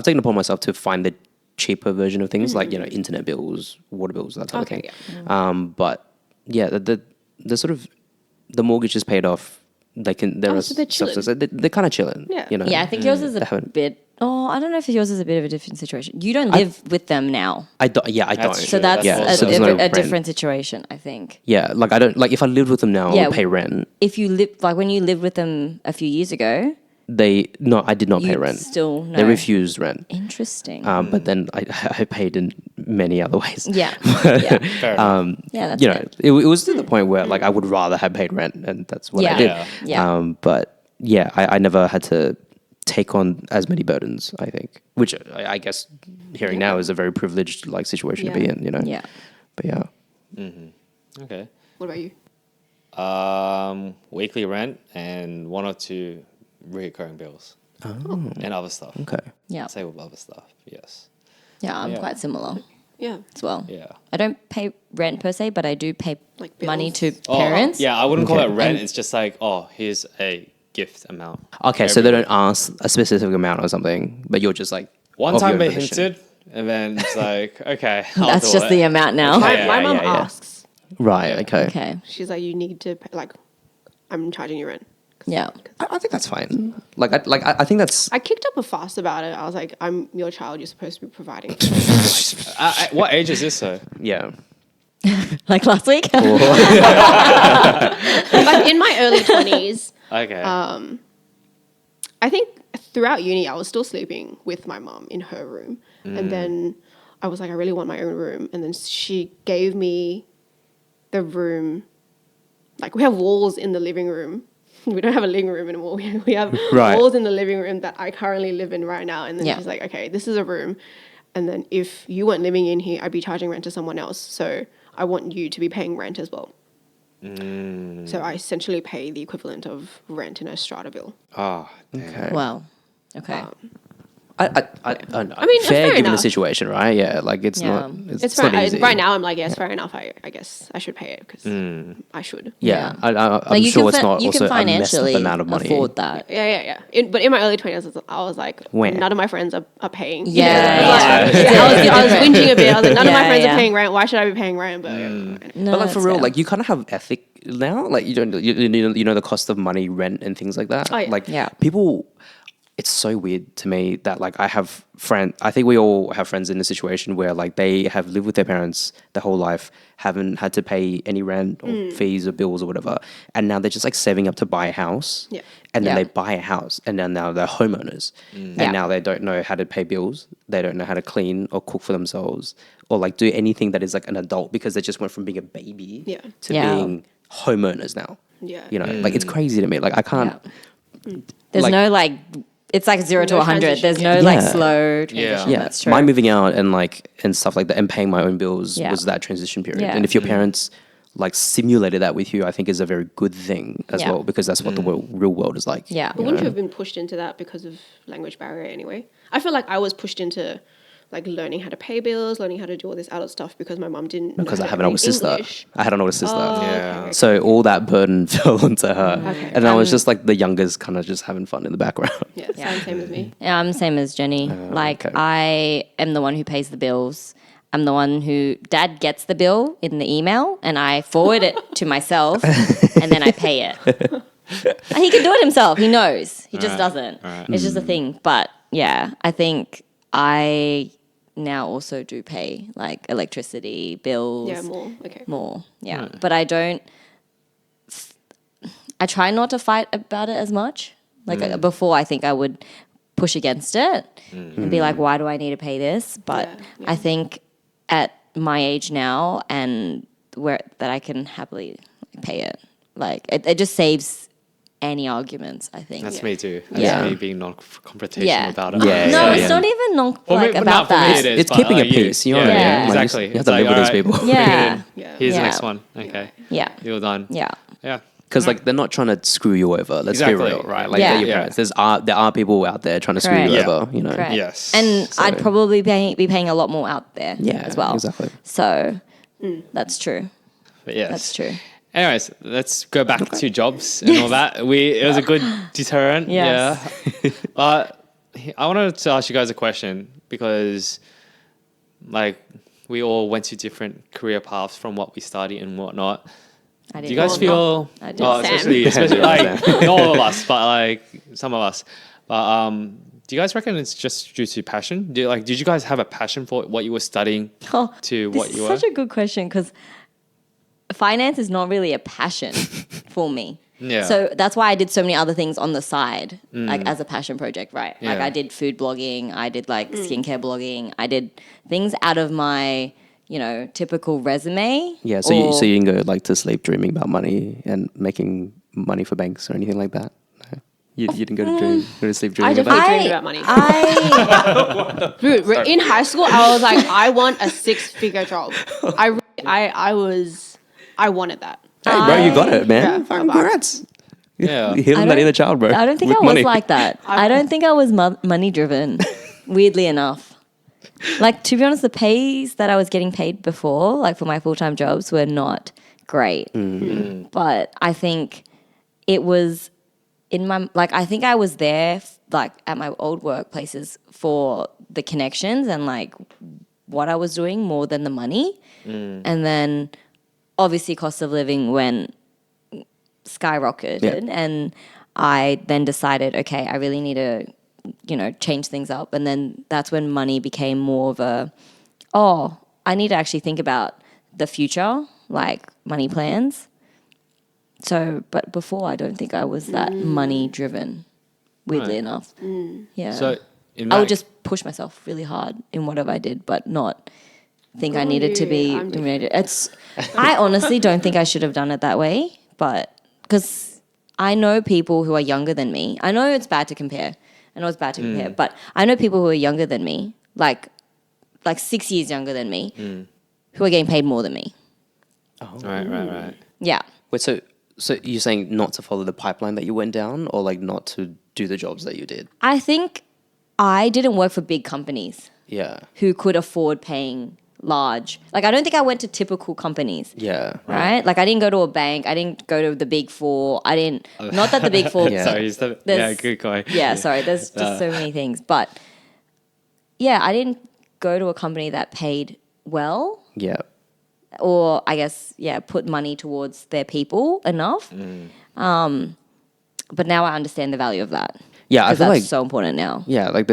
taken it upon myself to find the cheaper version of things, like internet bills, water bills, that type of thing. Yeah. But yeah, the sort of the mortgage is paid off. They can. There are so they're chilling. they're kind of chilling. Yeah. Yeah, I think yours is They a haven't- bit. Oh, I don't know if yours is a bit of a different situation. You don't live with them now, I don't. Yeah, I don't. That's so true. that's Yeah, a, so there's no a rent. different situation, I think. Yeah, like I don't like if I lived with them now, I Yeah. would pay rent. If you live like when you lived with them a few years ago, I did not pay you rent. still no. They refused rent. Interesting. But then I paid in many other ways. yeah, yeah, Fair enough. yeah. That's It was to the point where like I would rather have paid rent, and that's what I Yeah. did. Yeah. Yeah. But yeah, I never had to take on as many burdens. I think, which I guess hearing now is a very privileged like situation to be Yeah. in. Yeah. But yeah, Okay. What about you? Weekly rent and 1 or 2 recurring bills. And other stuff. okay. Yeah. Say with other stuff. Yes. Yeah, I'm Yeah. quite similar Yeah. as well. Yeah. I don't pay rent per se, but I do pay Like money bills. to Oh, parents. yeah, I wouldn't call Okay. it rent. It's just like, oh, here's a gift amount. Okay, so they don't ask a specific amount or something, but you're just like One of time your they volition. hinted, and then it's like, okay, I'll That's do just it. the amount now. My, Yeah, my mum yeah. asks. Right. Okay. Okay. She's like, you need to pay, like, I'm charging you rent. Yeah. I think that's fine. I think that's I kicked up a fuss about it. I was like, I'm your child. You're supposed to be providing. What age is this though? yeah. Like last week. Like in my early 20s, Okay. I think throughout uni, I was still sleeping with my mum in her room. And then I was like, I really want my own room. And then she gave me the room. Like, we have walls in the living room. We don't have a living room anymore. We have Right. walls in the living room that I currently live in right now. And then Yeah. she's like, okay, this is a room. And then if you weren't living in here, I'd be charging rent to someone else. So I want you to be paying rent as well. So I essentially pay the equivalent of rent in a strata bill. Oh, Okay. Wow. Okay. I don't know. I mean, fair fair given the enough. situation, right? Yeah, like it's Yeah. not. It's not fair. easy. Right now, I'm like, yes, fair enough. I guess I should pay it because I should. Yeah, I'm Like you sure can it's not you also can a messed up financially amount of money. afford that. Yeah. But in my early 20s, I was like, Where? none of my friends are paying. Yeah, Like, yeah. I was whinging a bit. I was like, none of my Yeah, friends yeah. are paying rent. Why should I be paying rent? But No, But like for that's real, fair. like you kind of have ethic now. Like you know the cost of money, rent, and things like that. Oh, yeah. Like Yeah. people, it's so weird to me that like I have friends. I think we all have friends in a situation where like they have lived with their parents their whole life, haven't had to pay any rent or fees or bills or whatever, and now they're just like saving up to buy a house. Yeah. And then Yeah. they buy a house, and then now they're homeowners, and Yeah. now they don't know how to pay bills. They don't know how to clean or cook for themselves, or like do anything that is like an adult because they just went from being a baby Yeah. to Yeah. being homeowners now. Yeah. You know, like it's crazy to me. Like I can't. There's like- no like it's like 0 to No 100. There's transition. no like Yeah. slow transition. Yeah, That's true. my moving out and like and stuff like that and paying my own bills Yeah. was that transition period. Yeah. And if your parents like simulated that with you, I think is a very good thing as Yeah. well because that's what the real world is like. Yeah. But wouldn't you have been pushed into that because of language barrier anyway? I feel like I was pushed into like learning how to pay bills, learning how to do all this adult stuff because my mum didn't know Because how I to have an older read sister. English. I had an older sister. Oh, Yeah. okay. So all that burden fell onto her. Okay. And I was just like the youngest kind of just having fun in the background. Yeah, same as me. Yeah, I'm the same as Jenny. Like okay. I am the one who pays the bills. I'm the one who dad gets the bill in the email and I forward it to myself and then I pay it. And he can do it himself. He knows. He just doesn't. It's just a thing. But yeah, I think I now also do pay like electricity bills. Yeah, more. Okay. More. Yeah. But I don't I try not to fight about it as much. Like before I think I would push against it and be like, why do I need to pay this? But Yeah. I think at my age now and where that I can happily pay it. Like it just saves any arguments, I think. That's me too. That's Yeah. me being non-confrontational Yeah. about it. Yeah, No, yeah, it's yeah. not even For about me that. it is. It's but, keeping a like, peace, you know what I Yeah. mean? Yeah. Like, Exactly. You have It's to live like, with these alright, people. bring it Yeah. in. Yeah. Here's the Yeah. next one. Okay. Yeah. You're done. Yeah. Yeah. Because like they're not trying to screw you over. Let's Exactly. be real, right? Like Yeah. they're your Yeah. parents. There are people out there trying to screw Correct. you Yeah. over. You know. Correct. Yes. And So- I'd probably be paying a lot more out there Yeah, as well. exactly. So that's true. But yes. That's true. Anyways, let's go back to jobs and all that. It was a good deterrent. Yes. Yeah. But I wanted to ask you guys a question because, like, we all went to different career paths from what we study and whatnot. I Do you guys Well, feel, I did. oh, Sam. especially like not all of us, but like some of us. But do you guys reckon it's just due to passion? Did you guys have a passion for what you were studying Oh, to this what is you were? such a good question because finance is not really a passion for me. Yeah. So that's why I did so many other things on the side, like as a passion project, right? Like Yeah. I did food blogging, I did like skincare blogging, I did things out of my, typical resume. Yeah. So or- you didn't go like to sleep dreaming about money and making money for banks or anything like that. No. You didn't go to sleep dreaming about definitely- that. dreamed about money. I Dude, in high school, I was like, I want a 6-figure job. I wanted that. Hey, bro, you got it, man. Yeah, Fucking I'm congrats. Yeah. Healing that inner child, bro. I don't think with I was money. like that. I don't think I was money driven, weirdly enough. Like, to be honest, the pays that I was getting paid before, like for my full-time jobs, were not great. But I think it was I think I was there, like at my old workplaces for the connections and like what I was doing more than the money. And then obviously cost of living went skyrocketed, and I then decided, okay, I really need to, change things up. And then that's when money became more of I need to actually think about the future, like money plans. So, but before, I don't think I was that money driven, weirdly Right. enough. Yeah. So in I that, would just push myself really hard in whatever I did, but not think I needed to be I'm different. I honestly don't think I should have done it that way, but because I know people who are younger than me. I know it's bad to compare. But I know people who are younger than me, like 6 years younger than me, who are getting paid more than me. right. Yeah. Wait, so you're saying not to follow the pipeline that you went down, or like not to do the jobs that you did? I think I didn't work for big companies Yeah. who could afford paying large. Like, I don't think I went to typical companies. Yeah. Right? Like, I didn't go to a bank. I didn't go to the Big Four. Not that the Big Four. Yeah. Sorry, There's- good going. Yeah, sorry. There's just so many things. But yeah, I didn't go to a company that paid well, Yeah. or I guess, put money towards their people enough. But now I understand the value of that. Yeah, I Because feel that's like so important now. yeah, like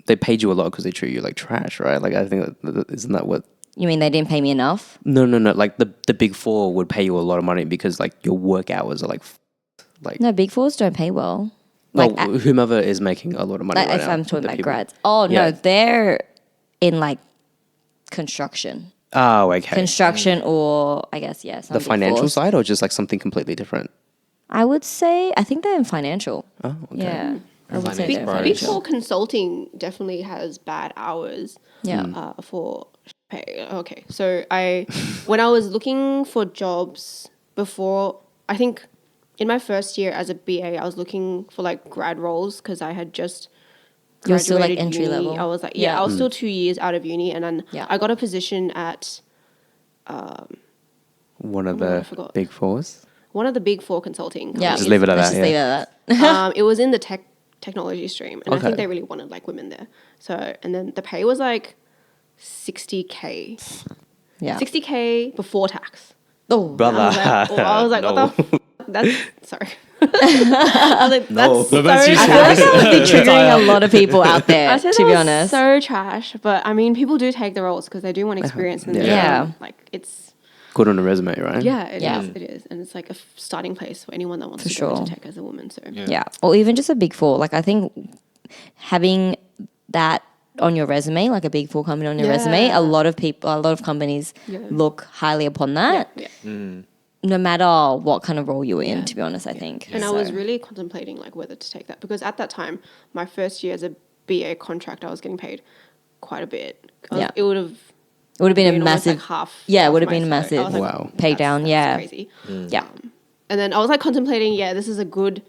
they paid you a lot because they treat you like trash, right? Like I think isn't that what? You mean they didn't pay me enough? No. Like the big four would pay you a lot of money because like your work hours are like No, Big Fours don't pay well. well, Like, whomever is making a lot of money like right if now. I'm talking the about people. grads. Oh, no, Yeah. they're in like construction. Oh, okay. Construction or I guess, some The Big financial Fours. side, or just like something completely different? I would say, I think they're in financial. Oh, okay. Yeah. I would say Finance they're pros. Big financial. Four consulting definitely has bad hours. Yeah. For pay. Okay, so when I was looking for jobs before, I think in my first year as a BA, I was looking for like grad roles because I had just You're still, like, graduated entry uni. level? I was like, Yeah. I was still 2 years out of uni, and then Yeah. I got a position at One of Oh, I the forgot. big fours. one of the Big Four consulting. Yeah. Just leave it at Let's that, just yeah. leave it at that. It was in the technology stream, and I Okay. think they really wanted like women there. So, and then the pay was like 60K, Yeah. 60K before tax. Oh, Brother. I was like, No. what the? That's sorry. I was like, No. that's No, so that's I useful. feel like trash. I would be triggering a lot of people out there, I said to that be was honest. so trash, but I mean, people do take the roles because they do want experience. And Yeah. like it's Good on a resume, right? yeah, it is, Yeah. it is, and it's like a starting place for anyone that wants For to go into sure. tech as a woman. So Yeah. Or even just a Big Four. Like, I think having that on your resume, like a Big Four company on your resume, Yeah. a lot of companies Yeah. look highly upon that. yeah. no matter what kind of role you were in, to be honest, I think. And I So- was really contemplating like whether to take that because at that time, my first year as a BA contract, I was getting paid quite a bit. Yeah. It would have it would have been a almost massive, like half. yeah, it half would have my been a salary. I was massive like, Wow. pay down. that's Yeah. crazy. Yeah. And then I was like contemplating, this is a good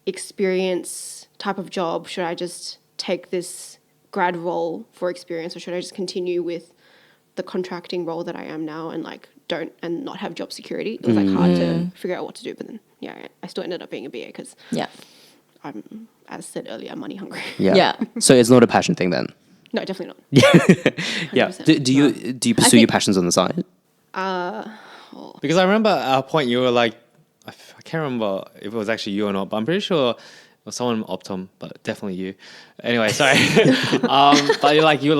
experience type of job. Should I just take this grad role for experience or should I just continue with the contracting role that I am now and like not have job security? It was like hard to figure out what to do. But then, I still ended up being a BA because Yeah. I'm, as said earlier, money hungry. Yeah. So it's not a passion thing then. No, definitely not. Yeah. 100%. Do you pursue your passions on the side? Because I remember at a point you were like, I can't remember if it was actually you or not, but I'm pretty sure it was someone Optum, but definitely you. Anyway, sorry. But you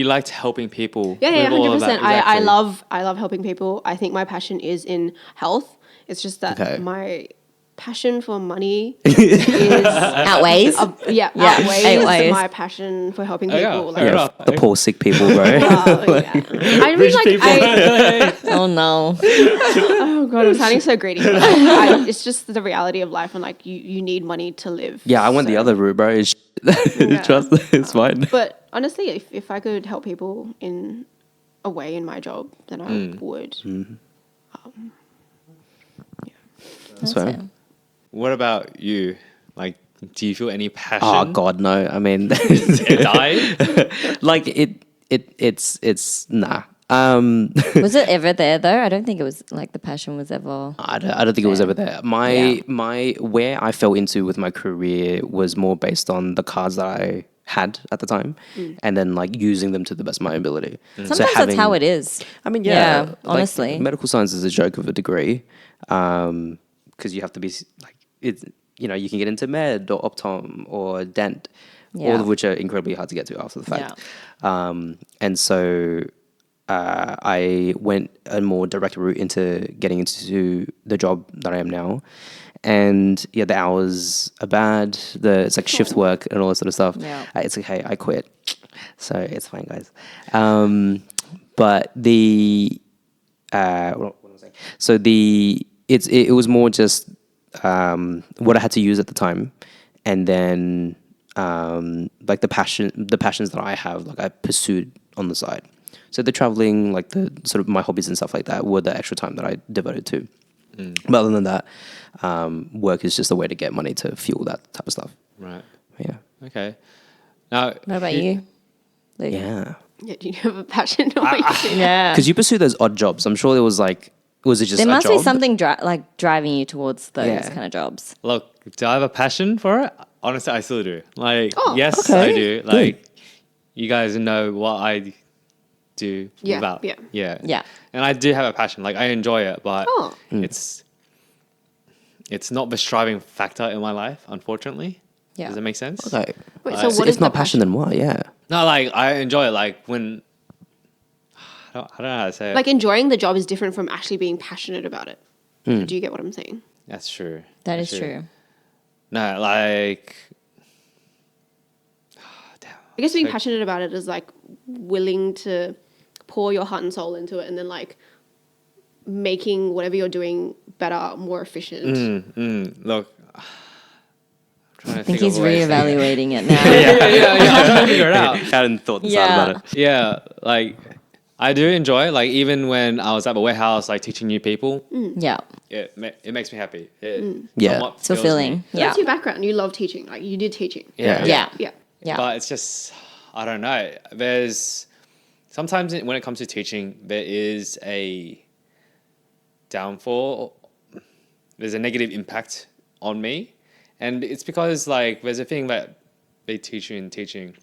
liked helping people. Yeah, with all of 100%. that. I Exactly. love helping people. I think my passion is in health. It's just that Okay. my passion for money is Outweighs. outweighs Outweighs. my passion for helping Oh, yeah. people. Fair enough. The poor sick people, bro. I mean, like, Oh no. oh god, I'm sounding so greedy. But it's just the reality of life, and like you need money to live. Yeah, I went the so- other route, bro. Trust, it's fine. But honestly, if I could help people in a way in my job, then I would. That's fair. it. What about you? Like, do you feel any passion? Oh God, no. I mean, It died? like it's nah. Was it ever there though? I don't think it was like the passion was ever. I don't think it was ever there. My where I fell into with my career was more based on the cards that I had at the time, and then like using them to the best of my ability. Sometimes that's how it is. I mean, Yeah, like, honestly. medical science is a joke of a degree, because you have to be like it's you can get into med or optom or dent, all Yeah. of which are incredibly hard to get to after the fact. And so I went a more direct route into getting into the job that I am now. And yeah, the hours are bad. It's like shift work and all that sort of stuff. Yeah. It's okay. I quit, so it's fine, guys. But what was I saying? So it was more just what I had to use at the time, and then like the passions that I have, like I pursued on the side. So the traveling, like the sort of my hobbies and stuff like that, were the extra time that I devoted to. But other than that, work is just a way to get money to fuel that type of stuff. Right. Yeah. Okay. Now, What about you? Luke? Yeah. Yeah, do you have a passion? Or what you do? Yeah. Because you pursue those odd jobs. I'm sure there was like, was it just There a must job? be something driving you towards those Yeah. kind of jobs. Look, do I have a passion for it? Honestly, I still do. Like, yes, okay. I do. Like, you guys know what I do Yeah, about. yeah. Yeah. Yeah. And I do have a passion. Like, I enjoy it, but it's not the striving factor in my life, unfortunately. Yeah. Does that make sense? Okay. Wait, So so what if is not the passion, then what? Yeah. No, like, I enjoy it. Like, when... I don't know how to say it. Like enjoying the job is different from actually being passionate about it. Do you get what I'm saying? That's true. That That's is true. No, like... Damn. I guess being passionate about it is like willing to pour your heart and soul into it and then like making whatever you're doing better, more efficient. Look... I'm trying to I think of he's a way to say it. reevaluating it now. Yeah, I'm trying to figure it out. I hadn't thought this Yeah. out about it. Yeah, like I do enjoy like even when I was at the warehouse like teaching new people, Yeah. it makes me happy. It Yeah. somewhat It's fulfills fulfilling. me. So Yeah. that's your background. You love teaching. Like you did teaching. Yeah. Yeah. Yeah. Yeah. But it's just I don't know. There's sometimes when it comes to teaching, there is a downfall. There's a negative impact on me, and it's because like there's a thing that they teach you in teaching,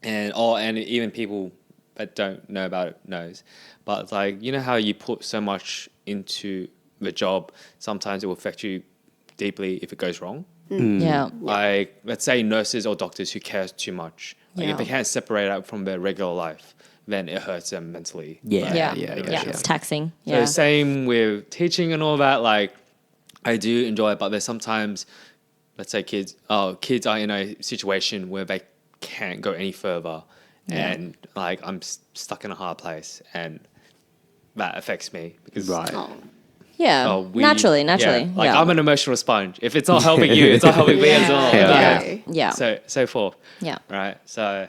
and even people that don't know about it knows. But it's like you know how you put so much into the job, sometimes it will affect you deeply if it goes wrong. Yeah. Like let's say nurses or doctors who care too much. Like Yeah. if they can't separate out from their regular life, then it hurts them mentally. Yeah. Like, Yeah. Yeah, Yeah. yeah. It's taxing. so Yeah. same with teaching and all that. Like, I do enjoy it, but there's sometimes, let's say kids are in a situation where they can't go any further, and like I'm stuck in a hard place, and that affects me because Right. Oh. Yeah. Naturally. Like Yeah. I'm an emotional sponge. If it's not helping you, it's not helping me as well. Yeah. Okay. Yeah. So forth. Yeah. Right. So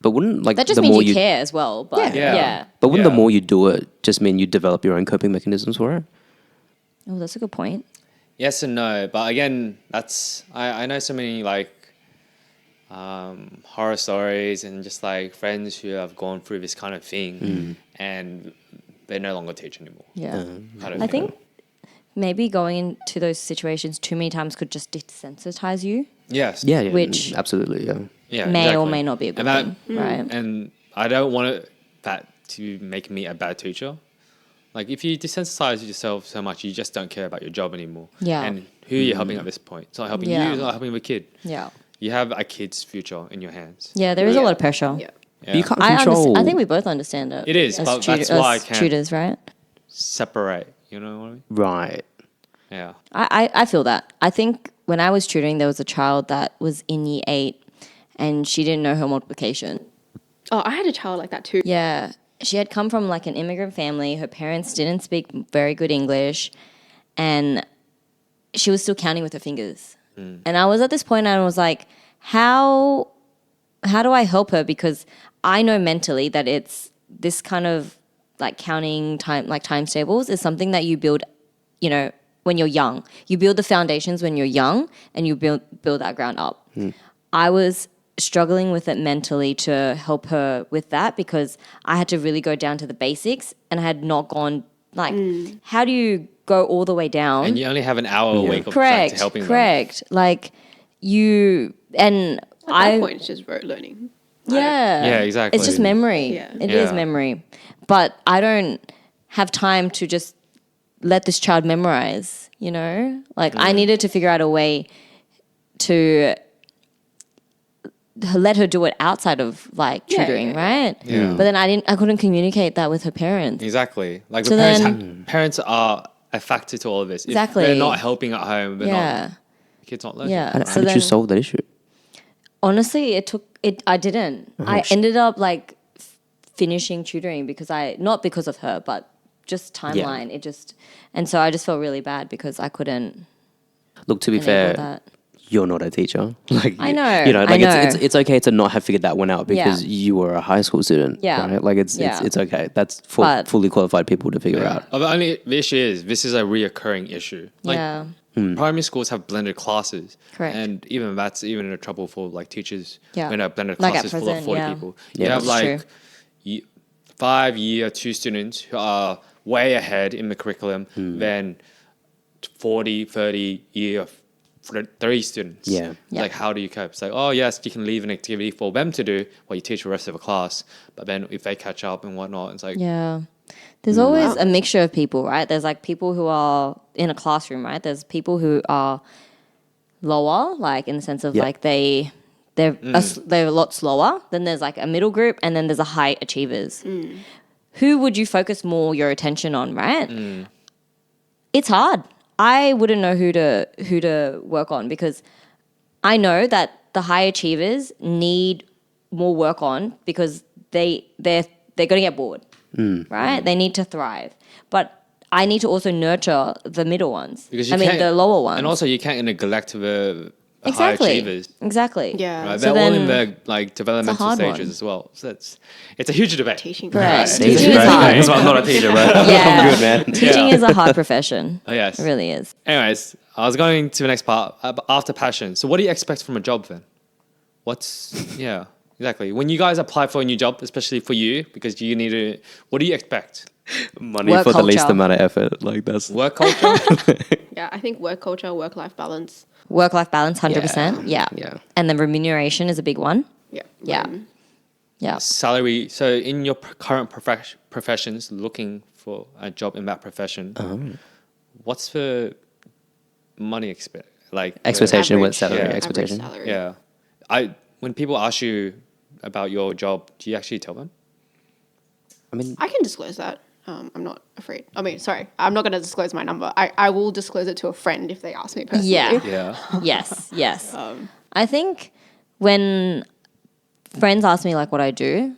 But wouldn't like That just the means more you care as well. But Yeah. yeah. But wouldn't the Yeah. more you do it just mean you develop your own coping mechanisms for it? Oh, that's a good point. yes and no, but again, that's I know so many like horror stories and just like friends who have gone through this kind of thing and they no longer teach anymore. Yeah. Kind of I thing. think maybe going into those situations too many times could just desensitize you. Yes. Yeah, Which- absolutely, yeah. Yeah. May or exactly. may not be a good And thing, right? And I don't want that to make me a bad teacher. Like if you desensitize yourself so much, you just don't care about your job anymore. Yeah. And who are you helping at this point? It's not helping you. Yeah. It's not helping the kid. Yeah. You have a kid's future in your hands. Yeah, there is a lot of pressure. Yeah. Yeah. You can't I control. I think we both understand it. It is, as but that's why I as can't- tutors, right? separate. You know what I mean? Right. Yeah. I feel that. I think when I was tutoring, there was a child that was in year 8 and she didn't know her multiplication. Oh, I had a child like that too. Yeah. She had come from like an immigrant family. Her parents didn't speak very good English and she was still counting with her fingers. And I was at this point and I was like, how do I help her? Because I know mentally that it's this kind of like counting time, like times tables is something that you build, you know, when you're young. You build the foundations when you're young and you build that ground up. I was struggling with it mentally to help her with that because I had to really go down to the basics and I had not gone like, how do you go all the way down? And you only have an hour a week of Correct, like, helping them. correct. Like you and At that point, it's just rote learning. yeah. Yeah, exactly. It's just memory. Yeah. It is Yeah. memory. But I don't have time to just let this child memorize, you know? Like I needed to figure out a way to let her do it outside of like Yeah, tutoring, yeah, right? Yeah. But then I couldn't communicate that with her parents. Exactly. Like So the parents, then- parents are a factor to all of this. If Exactly. they're not helping at home, they're Yeah. not, the kid's not learning. Yeah. And So how did you then- solve that issue? Honestly, I didn't. I ended up like finishing tutoring because not because of her, but just timeline. And so I just felt really bad because I couldn't Look, to be enable fair, that. you're not a teacher. Like I know, you know, I like know. it's okay to not have figured that one out because you were a high school student. Yeah. Right? Like it's Yeah. it's okay. That's for But- fully qualified people to figure out. The issue is this is a reoccurring issue. Like Yeah. primary schools have blended classes. Correct. And even that's even a trouble for like teachers. Yeah. When blended Like at classes full of present, 40 yeah. people. Yeah, You have that's like 5-year 2 students who are way ahead in the curriculum than 40, 30 year 3 students. Yeah. Yeah. Like how do you cope? It's like, oh yes, you can leave an activity for them to do while you teach the rest of the class. But then if they catch up and whatnot, it's like Yeah. There's always a mixture of people, right? There's like people who are in a classroom, right? There's people who are lower, like in the sense of Yeah. like they're a lot slower. Then there's like a middle group, and then there's a high achievers. Who would you focus more your attention on, right? It's hard. I wouldn't know who to work on because I know that the high achievers need more work on because they're going to get bored, right? They need to thrive, but I need to also nurture the middle ones. because you I mean can't- the lower ones. And also you can't neglect the high exactly, achievers. exactly. Yeah. Right? So They're all in then- their like developmental hard stages one. as well. So it's a huge debate. Teaching. Correct. process. Teaching is Right? hard. That's why I'm not a teacher, but Yeah. I'm good, man. Teaching is a hard profession. Oh, yes. It really is. Anyways, I was going to the next part after passion. So what do you expect from a job then? Yeah, exactly. When you guys apply for a new job, especially for you, because you need to, what do you expect? Money Work for the least culture. amount of effort. Like that's Work culture? Yeah, I think work culture, work-life balance. Work-life balance, 100%. Yeah. Yeah. And then remuneration is a big one. Yeah. Yeah. Yeah. Salary. So in your current professions, looking for a job in that profession, what's the money expectation with Average, salary yeah. expectation. Average salary. Yeah. When people ask you about your job, do you actually tell them? I mean, I can disclose that. I'm not afraid. I mean, sorry, I'm not going to disclose my number. I will disclose it to a friend if they ask me personally. Yeah. Yeah. Yes. I think when friends ask me like what I do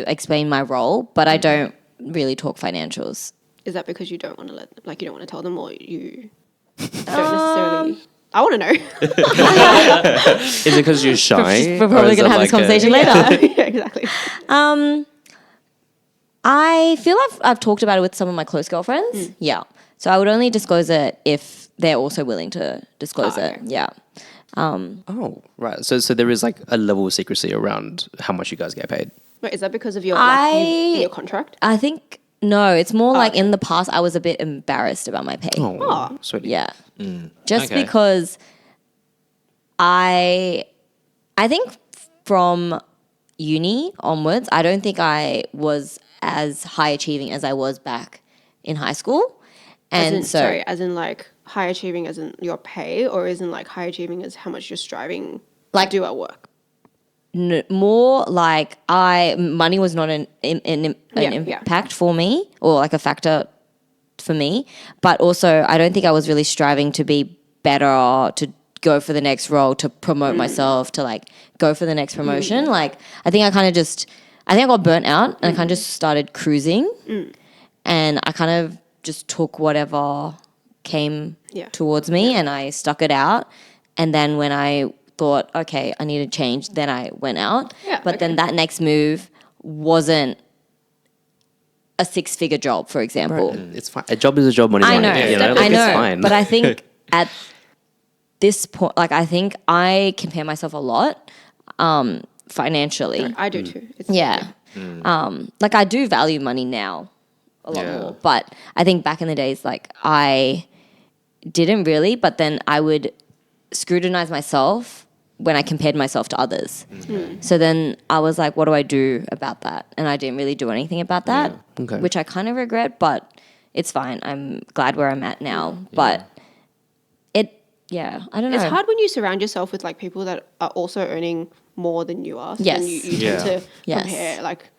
explain my role, but I don't really talk financials. Is that because you don't want to you don't want to tell them, or you don't necessarily? I want to know. Is it because you're shy? We're probably going to have this conversation later. Yeah, exactly. I feel I've talked about it with some of my close girlfriends. Yeah. So I would only disclose it if they're also willing to disclose it. Okay. Yeah. Oh, right. So there is like a level of secrecy around how much you guys get paid. Wait, is that because of your in your contract? I think, no, it's more like in the past I was a bit embarrassed about my pay. Oh. Sweetie. Yeah. Just Okay. because I think from uni onwards, I don't think I was as high achieving as I was back in high school. And as in like high achieving as in your pay, or as in like high achieving as how much you're striving Like- to do at work? more like money was not an Yeah. impact for me, or like a factor for me, but also I don't think I was really striving to be better, to go for the next role, to promote myself, to like go for the next promotion. Like I think I got burnt out, and I kind of just started cruising, and I kind of just took whatever came towards me, and I stuck it out. And then when I thought, okay, I need to change, then I went out. Yeah, but then that next move wasn't a 6-figure job, for example. It's fine. A job is a job, money is I money. know, You know? I Like, know, it's fine. but I think at this point, like I think I compare myself a lot financially. I do too. It's, Yeah. Like I do value money now a lot Yeah. more, but I think back in the days, like I didn't really, but then I would scrutinize myself when I compared myself to others. So then I was like, what do I do about that? And I didn't really do anything about that, Okay. which I kind of regret, but it's fine. I'm glad where I'm at now. But I don't know. It's hard when you surround yourself with like people that are also earning more than you are. So Yes. then you Yeah. tend to Yes. compare. Like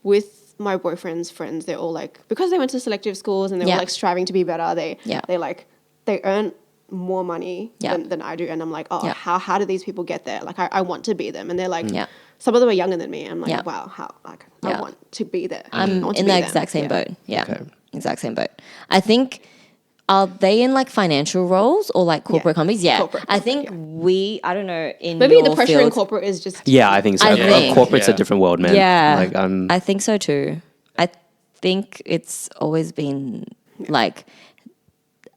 with my boyfriend's friends, they're all like, because they went to selective schools and they Yeah. were like striving to be better, they earn more money Yeah. than I do. And I'm like, oh, Yeah. how do these people get there? Like I want to be them. And they're like, Yeah. some of them are younger than me. I'm like, Yeah. wow, how I Yeah. want to be there. I I'm want to in be the them. exact same Yeah. boat. Yeah. Okay. Exact same boat. I think, are they in like financial roles or like corporate companies? Yeah. Corporate, I think I don't know, in Maybe your the pressure in field- corporate is just Yeah, I think so. I think- Corporate's a Yeah. different world, man. Yeah. Like I think so too. I think it's always been like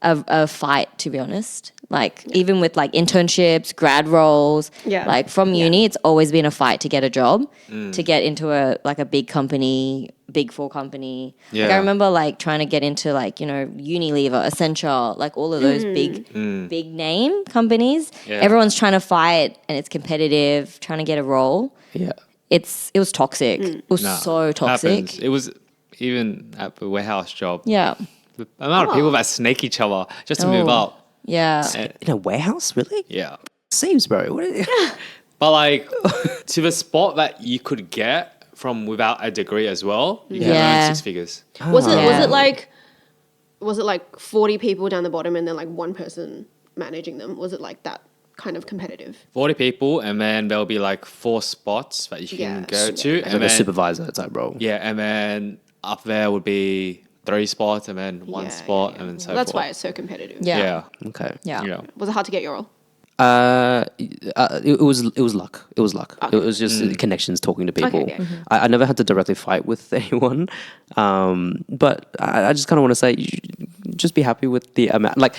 a fight, to be honest. Like even with like internships, grad roles, Yeah. like from uni, it's always been a fight to get a job, to get into a big company, Big Four company. Like I Yeah. remember like trying to get into like, Unilever, Accenture, like all of those big name companies. Yeah. Everyone's trying to fight and it's competitive, trying to get a role. yeah. It was toxic. It was Nah, so toxic. happens. It was even at the warehouse job. Yeah. The amount of people that snake each other just to move Oh. up. Yeah. In a warehouse, really? Yeah. Seems, bro. What is But like to the spot that you could get from without a degree as well, you can Yeah. earn 6 figures. Was it Yeah. was it like 40 people down the bottom and then like one person managing them? Was it like that kind of competitive? 40 people, and then there'll be like 4 spots that you can Yeah. go to. like And a then, supervisor type role? yeah, and then up there would be 3 spots, and then one Yeah, spot, yeah. and then so Well, that's forth. why it's so competitive. Yeah. Yeah. Okay. Yeah. Yeah. Was it hard to get your role? It was luck. It was luck. It was just connections, talking to people. Okay, yeah. I never had to directly fight with anyone, but I just kind of want to say, just be happy with the amount. Like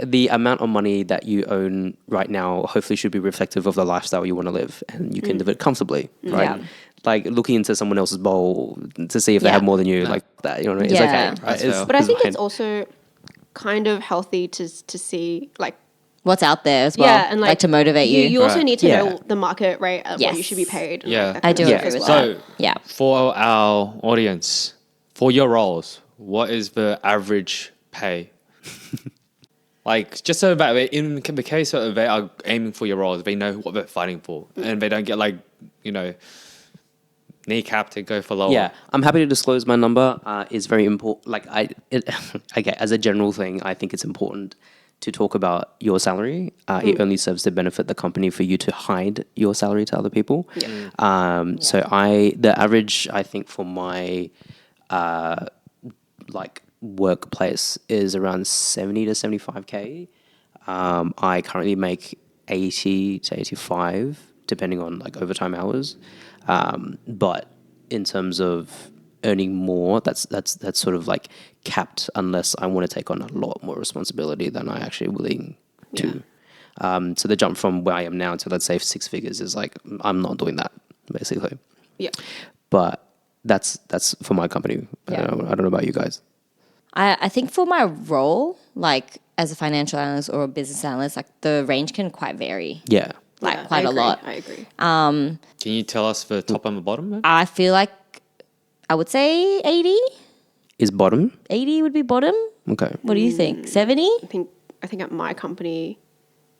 the amount of money that you own right now. Hopefully, should be reflective of the lifestyle you want to live, and you can live it comfortably, right? Yeah. Like looking into someone else's bowl to see if they Yeah. have more than you, like that. You know what I mean? It's Yeah. okay. That's Right? fair. But I think fine. it's also kind of healthy to see like What's out there as well. yeah, and like to motivate you. You also Right. need to Yeah. know the market rate at what you Yes. should be paid. And Yeah. like, that I kind do of stuff agree as with well. that. So Yeah. for our audience, for your roles, what is the average pay? Like, just so that in the case that they are aiming for your roles, they know what they're fighting for, and they don't get like, kneecapped to go for lower. Yeah, I'm happy to disclose my number. Is very important. Like okay, as a general thing, I think it's important to talk about your salary. It only serves to benefit the company for you to hide your salary to other people. So the average, I think, for my like workplace is around 70 to 75K. I currently make 80 to 85, depending on like overtime hours. But in terms of earning more, that's sort of like capped unless I want to take on a lot more responsibility than I actually willing to. So the jump from where I am now to, let's say, 6 figures is like, I'm not doing that, basically. Yeah. But that's for my company. Yeah. I don't know about you guys. I think for my role, like as a financial analyst or a business analyst, like the range can quite vary, Yeah. like Yeah, quite I a agree, lot. I agree. Can you tell us the top and the bottom? Then? I feel like I would say 80. Is bottom? 80 would be bottom. Okay. What do you think? 70? I think at my company,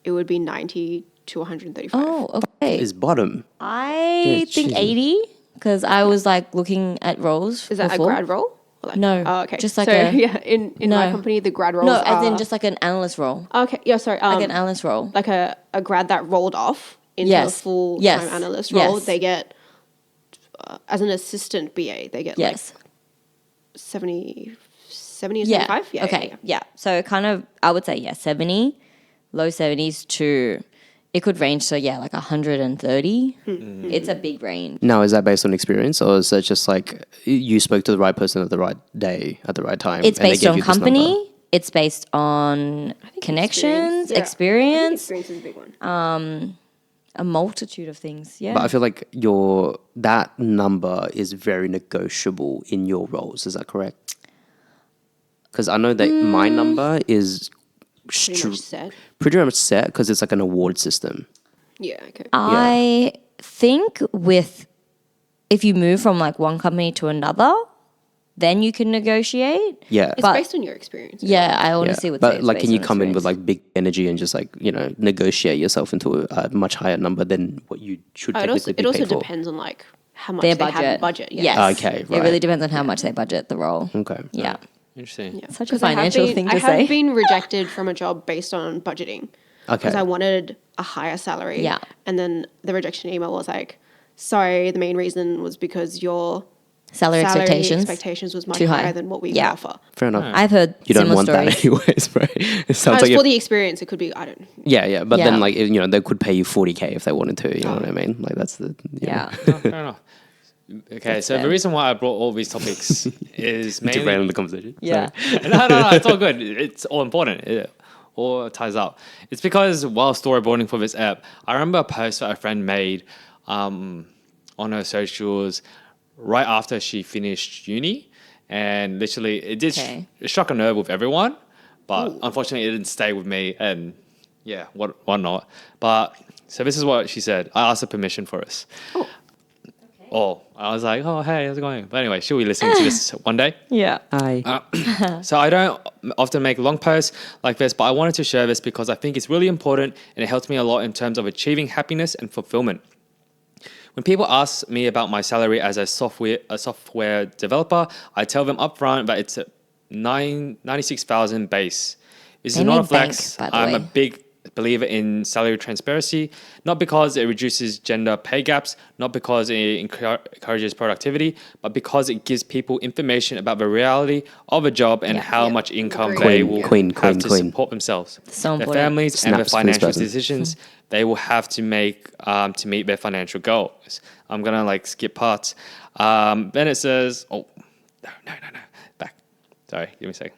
it would be 90 to 135. Oh, okay. Is bottom? I Yeah, think Jesus. 80 because I was like looking at roles. Is that before. a grad role? Or like, No, Oh, okay. just like so, a- yeah, in my No. company, the grad roles No, are... as in just like an analyst role. Okay, yeah, sorry. Like an analyst role. Like a grad that rolled off into Yes. a full-time Yes. analyst role, Yes. they get, as an assistant BA, they get Yes. like 70 or 75? Yeah. Okay. Yeah. So kind of, I would say, 70, low 70s to, it could range to, like 130. It's a big range. Now, is that based on experience, or is that just like you spoke to the right person at the right day at the right time? It's and they based gave on you this number? company. It's based on connections, Yeah. I think experience, experience is a big one. a multitude of things. Yeah. But I feel like that number is very negotiable in your roles. Is that correct? Because I know that my number is Pretty much set. pretty much set because it's like an award system. Yeah, okay. I think if you move from like one company to another, then you can negotiate. Yeah. It's but- based on your experience. Yeah, I honestly would say But it's like, based can you on come in with experience. like big energy and just like negotiate yourself into a much higher number than what you should It technically be also paid for? depends on like how much their they have in budget. budget. Yes. Okay, It right. really depends on how much they budget the role. Okay. Yeah. Interesting. Yeah. Such a 'Cause I have financial been- thing to I say. have been rejected from a job based on budgeting. Okay. Because I wanted a higher salary. Yeah. And then the rejection email was like, sorry, the main reason was because your Salary expectations. was much too high. higher than what we Yeah. could offer. Fair enough. I've heard You don't similar want stories. that anyways, bro. It sounds As like for the experience, it could be, I don't know. yeah. But Yeah. then like they could pay you 40K if they wanted to. You know what I mean? Like that's the Yeah. Oh, fair enough. Okay, That's so fair. the reason why I brought all these topics is mainly Derail the conversation. Yeah. no, it's all good. It's all important. It all ties up. It's because while storyboarding for this app, I remember a post that a friend made on her socials right after she finished uni, and literally it did Okay. it struck a nerve with everyone, but unfortunately it didn't stay with me, and yeah, what not. But so this is what she said. I asked her permission for this. Oh, I was like, oh, hey, how's it going? But anyway, she'll be listening to this one day. Yeah. Hi. So I don't often make long posts like this, but I wanted to share this because I think it's really important and it helps me a lot in terms of achieving happiness and fulfillment. When people ask me about my salary as a software developer, I tell them upfront that it's a 96,000 base. This They is not a need bank, flex. by the I'm a way. big believer in salary transparency, not because it reduces gender pay gaps, not because it encourages productivity, but because it gives people information about the reality of a job and how Yeah. much income Agreed. they Queen, will queen, have queen, to queen. support themselves, So their important. families, and their Snaps for this financial person. decisions they will have to make to meet their financial goals. I'm gonna like skip parts. Then it says, oh, no, back. Sorry, give me a second.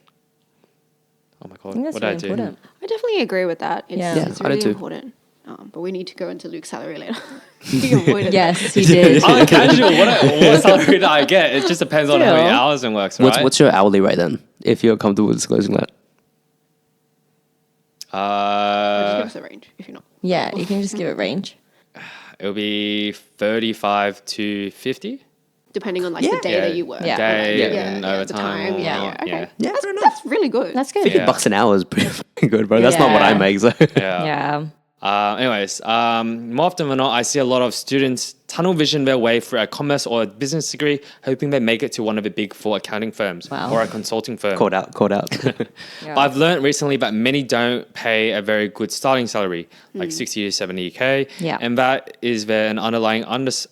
Oh my I god, think that's what really did I do? important. I definitely agree with that. It's, Yeah. it's I do really too. important. But we need to go into Luke's salary later. He avoided Yes, he did. I'm casual. What salary do I get? It just depends on how many Still. hours it works, right? What's your hourly rate then? If you're comfortable disclosing that. Just give us a range if you're not. Yeah, you can just give it range. It'll be 35 to 50. Depending on like the day that you work. Yeah. Day Yeah. and Yeah, the overtime. time. Yeah. or- Okay. yeah. That's really good. That's good. 50 Yeah. bucks an hour is pretty fucking good, bro. That's not what I Yeah. make. So Yeah. Yeah. Anyways, more often than not, I see a lot of students tunnel vision their way through a commerce or a business degree, hoping they make it to one of the big four accounting firms or a consulting firm. Caught out. But I've learned recently that many don't pay a very good starting salary, like 60 to 70K. Yeah. And that is there an underlying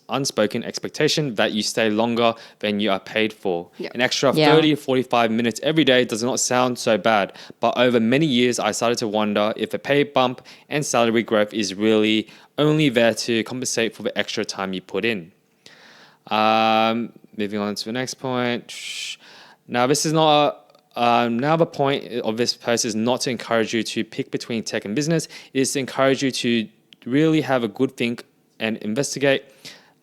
unspoken expectation that you stay longer than you are paid for. Yeah. An extra Yeah. 30 to 45 minutes every day does not sound so bad. But over many years, I started to wonder if a pay bump and salary growth is really only there to compensate for the extra time you put in. Moving on to the next point. Now, this is not now the point of this post is not to encourage you to pick between tech and business. It is to encourage you to really have a good think and investigate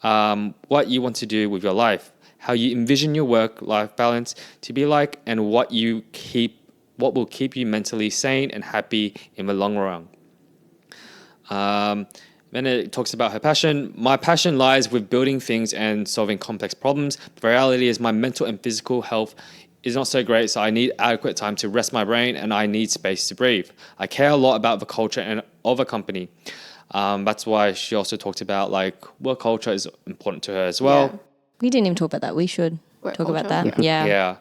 what you want to do with your life, how you envision your work-life balance to be like, and what will keep you mentally sane and happy in the long run. Then it talks about her passion. My passion lies with building things and solving complex problems. The reality is my mental and physical health is not so great, so I need adequate time to rest my brain and I need space to breathe. I care a lot about the culture of a company. That's why she also talked about like work culture is important to her as well. Yeah. We didn't even talk about that. We should Work talk about culture? that. Yeah. Yeah.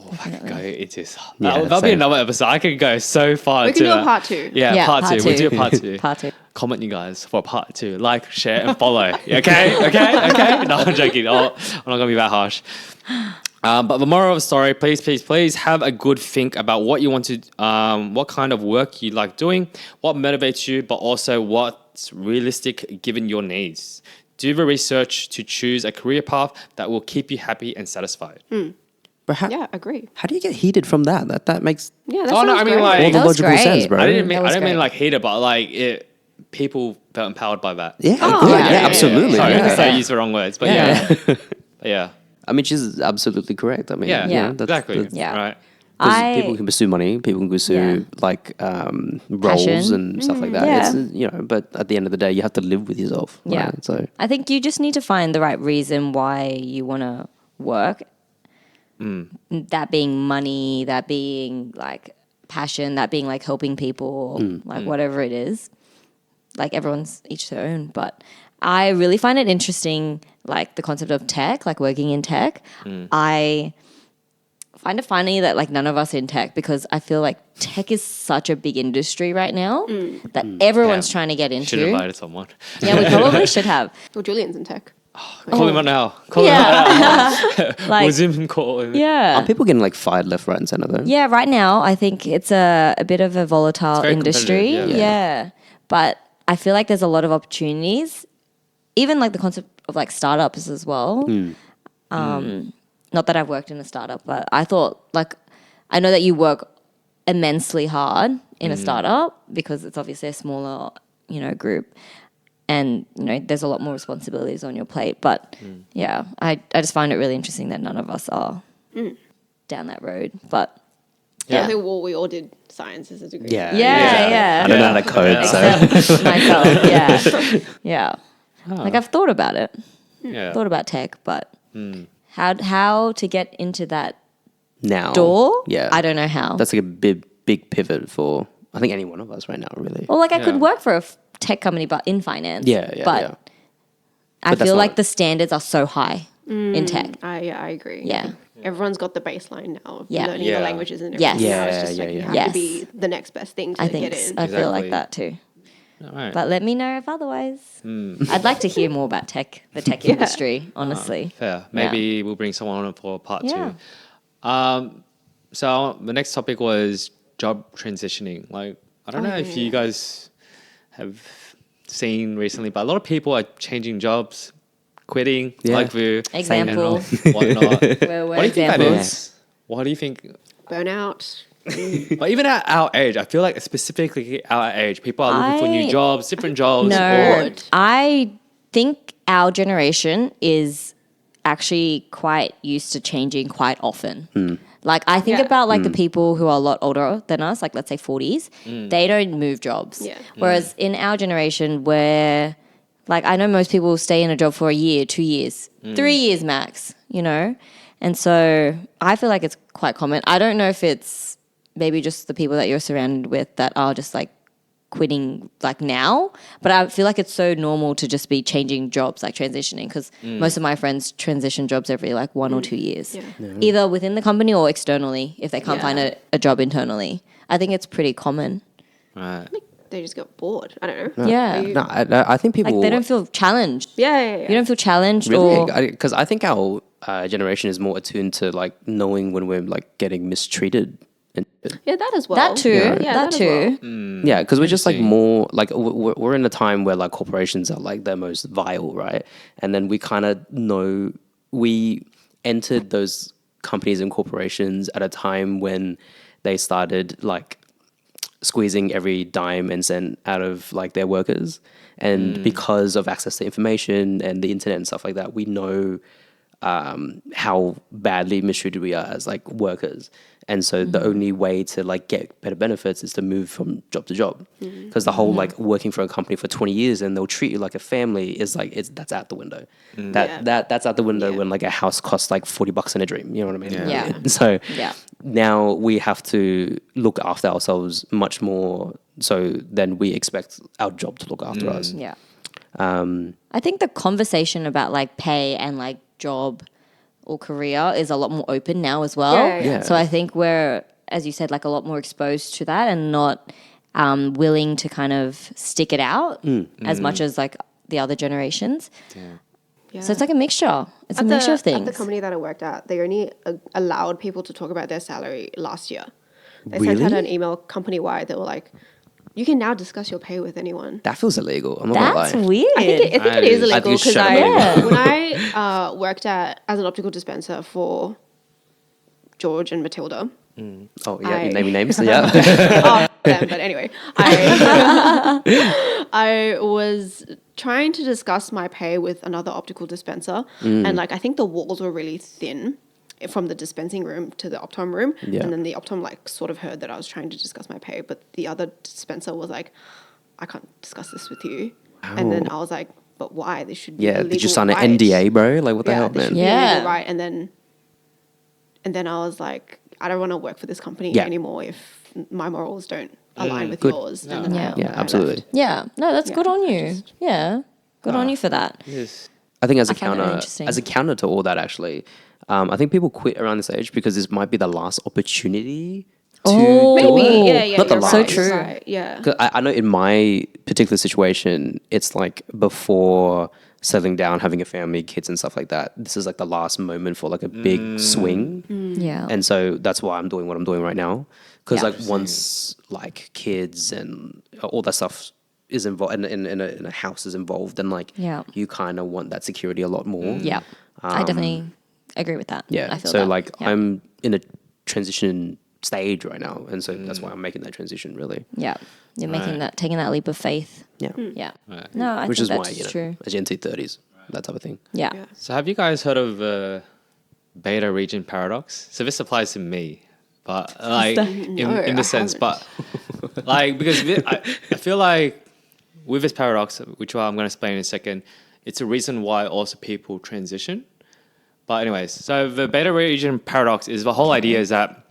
Oh, I could go into Yeah, that'll be same. another episode. I could go so far. We can to do a that. part 2. Yeah, part two. We'll do a part 2. Part 2. Comment you guys for part 2. Like, share, and follow. Okay. No, I'm joking. I'm not gonna be that harsh. But the moral of the story, please have a good think about what you want to, what kind of work you like doing, what motivates you, but also what's realistic given your needs. Do the research to choose a career path that will keep you happy and satisfied. But Yeah, agree. how do you get heated from that? That makes Yeah, that Oh, no, sounds I mean, great. like- all the That was logical great. sense, bro. I didn't That was mean great. like hater, but like people felt empowered by that. Yeah, Oh, yeah, yeah. absolutely. Sorry, Yeah. I used the wrong words, but Yeah. yeah. I mean, she's absolutely correct. I mean, Yeah, you know, that's- exactly. that's- Yeah. Right. 'cause people can pursue money, people can pursue like roles Passion. and stuff like that. Yeah. It's, you know, but at the end of the day, you have to live with yourself. Yeah. Right? So I think you just need to find the right reason why you want to work. That being money, that being like passion, that being like helping people, like whatever it is. Like everyone's each their own. But I really find it interesting, like the concept of tech, like working in tech. I find it funny that like none of us are in tech because I feel like tech is such a big industry right now that everyone's Yeah. trying to get Should have into. invited someone. Yeah, we probably should have. Well, Julian's in tech. Call him right now. Call him Yeah. We'll like, Zoom call him. yeah. are people getting like fired left, right, and center though? Yeah, right now I think it's a bit of a volatile very industry. competitive, Yeah. But I feel like there's a lot of opportunities. Even like the concept of like startups as well. Not that I've worked in a startup, but I thought like I know that you work immensely hard in a startup because it's obviously a smaller, group. And, there's a lot more responsibilities on your plate. But yeah, I just find it really interesting that none of us are down that road. But Yeah. yeah. I think, well, we all did science as a degree. Yeah. Yeah. I don't know how to code, so Except myself, yeah. Yeah. Like I've thought about it. Yeah. Thought about tech, but how to get into that now door? Yeah, I don't know how. That's like a big pivot for I think any one of us right now, really. Well, like I could Yeah. work for a tech company, but in finance. Yeah, But yeah. I But that's feel not- like the standards are so high in tech. I agree. Yeah. Everyone's got the baseline now of Yeah. learning Yeah. the languages and Yes. everything. Now it's Yeah, just like yeah, you yeah. have Yes. to be the next best thing to I think get in. I feel like Exactly. that too. All right. But let me know if otherwise. I'd like to hear more about the tech industry, honestly. Fair. Maybe we'll bring someone on for part Yeah. 2. So the next topic was job transitioning. Like, I don't know if you guys have seen recently, but a lot of people are changing jobs, quitting, Yeah. like the Example. and whatnot. Where What do you think that examples? is? What do you think? Burnout. But even at our age, I feel like specifically our age, people are looking for new I- jobs, different jobs. No, bored. I think our generation is actually quite used to changing quite often. Like I think Yeah. about like the people who are a lot older than us, like let's say 40s, they don't move jobs. Yeah. Whereas in our generation where like I know most people stay in a job for a year, 2 years, 3 years max, And so I feel like it's quite common. I don't know if it's maybe just the people that you're surrounded with that are just like quitting like now, but I feel like it's so normal to just be changing jobs, like transitioning, because most of my friends transition jobs every like 1 or 2 years, either within the company or externally if they can't find a job internally. I think it's pretty common. Right. They just get bored. I don't know. Yeah. No, I think people Like they don't feel challenged. Yeah. You don't feel challenged really, or because I think our generation is more attuned to like knowing when we're like getting mistreated. Yeah, that as well. that too. Yeah, that as too. well. Yeah, because we're just like Interesting. more like we're in a time where like corporations are like the most vile, right? And then we kind of know we entered those companies and corporations at a time when they started like squeezing every dime and cent out of like their workers, and because of access to information and the internet and stuff like that, we know how badly mistreated we are as like workers. And so the only way to like get better benefits is to move from job to job, because the whole like working for a company for 20 years and they'll treat you like a family is like that's out the window. That's out the window when like a house costs like $40 in a dream, you know what I mean? Yeah. So Yeah. now we have to look after ourselves much more so than we expect our job to look after us. Yeah. I think the conversation about like pay and like job or career is a lot more open now as well. Yeah. So I think we're, as you said, like a lot more exposed to that and not willing to kind of stick it out as much as like the other generations. Yeah. So it's like a mixture. It's a mixture of things. At the company that I worked at, they only allowed people to talk about their salary last year. They Really? sent out an email company-wide. They were like, you can now discuss your pay with anyone. That feels illegal. I'm not gonna That's lie. weird. I think it is I think illegal it's because shut up when I worked as an optical dispenser for George and Matilda. Oh yeah, you're I- naming names. Yeah. Them, but anyway, I was trying to discuss my pay with another optical dispenser, and like I think the walls were really thin from the dispensing room to the optom room, Yeah. and then the optom like sort of heard that I was trying to discuss my pay, but the other dispenser was like, I can't discuss this with you, and then I was like, but why? This should be Yeah. a Did you legal sign an right. NDA, bro? Like what the hell, this should man? be a Yeah. legal right, and then I was like, I don't want to work for this company Yeah. anymore if my morals don't align with Good. yours. And then Yeah. Yeah, I absolutely. left. Yeah. No, that's good on you. Yeah. Good on you for that. Yes. I think as a I find that counter, interesting. as a counter to all that, actually, I think people quit around this age because this might be the last opportunity to Oh. do Maybe, it. yeah, Not the you're last. So right, true. you're right, yeah. 'Cause I know in my particular situation, it's like before settling down, having a family, kids, and stuff like that. This is like the last moment for like a big swing. Yeah. And so that's why I'm doing what I'm doing right now. Because Yeah. like once like kids and all that stuff is involved in a house is involved, then like Yeah. you kind of want that security a lot more. Yeah. I definitely agree with that. Yeah. I feel So that. like Yeah. I'm in a transition stage right now, and so that's why I'm making that transition really. Yeah. You're making that, taking that leap of faith. Yeah. Yeah. No, I Which think is that's why, you know, true. as you enter your 30s, that type of thing. Yeah. Yeah. So have you guys heard of beta region paradox? So this applies to me, but like No, in the I sense, haven't. but like because I feel like with this paradox, which I'm going to explain in a second, it's a reason why also people transition. But anyways, so the beta region paradox is the whole idea is that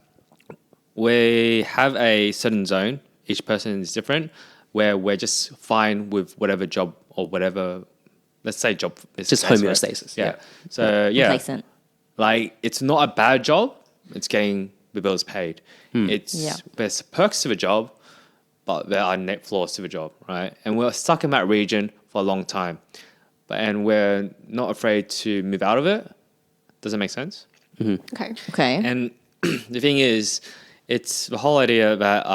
we have a certain zone, each person is different, where we're just fine with whatever job or whatever, let's say job. is Just the case, right? homeostasis, Yeah. yeah. So yeah, Complacent. like it's not a bad job. It's getting the bills paid. It's Yeah. there's perks to the job, but there are net flaws to the job, right? And we're stuck in that region for a long time, and we're not afraid to move out of it. Does that make sense? Okay. Okay. And the thing is, it's the whole idea that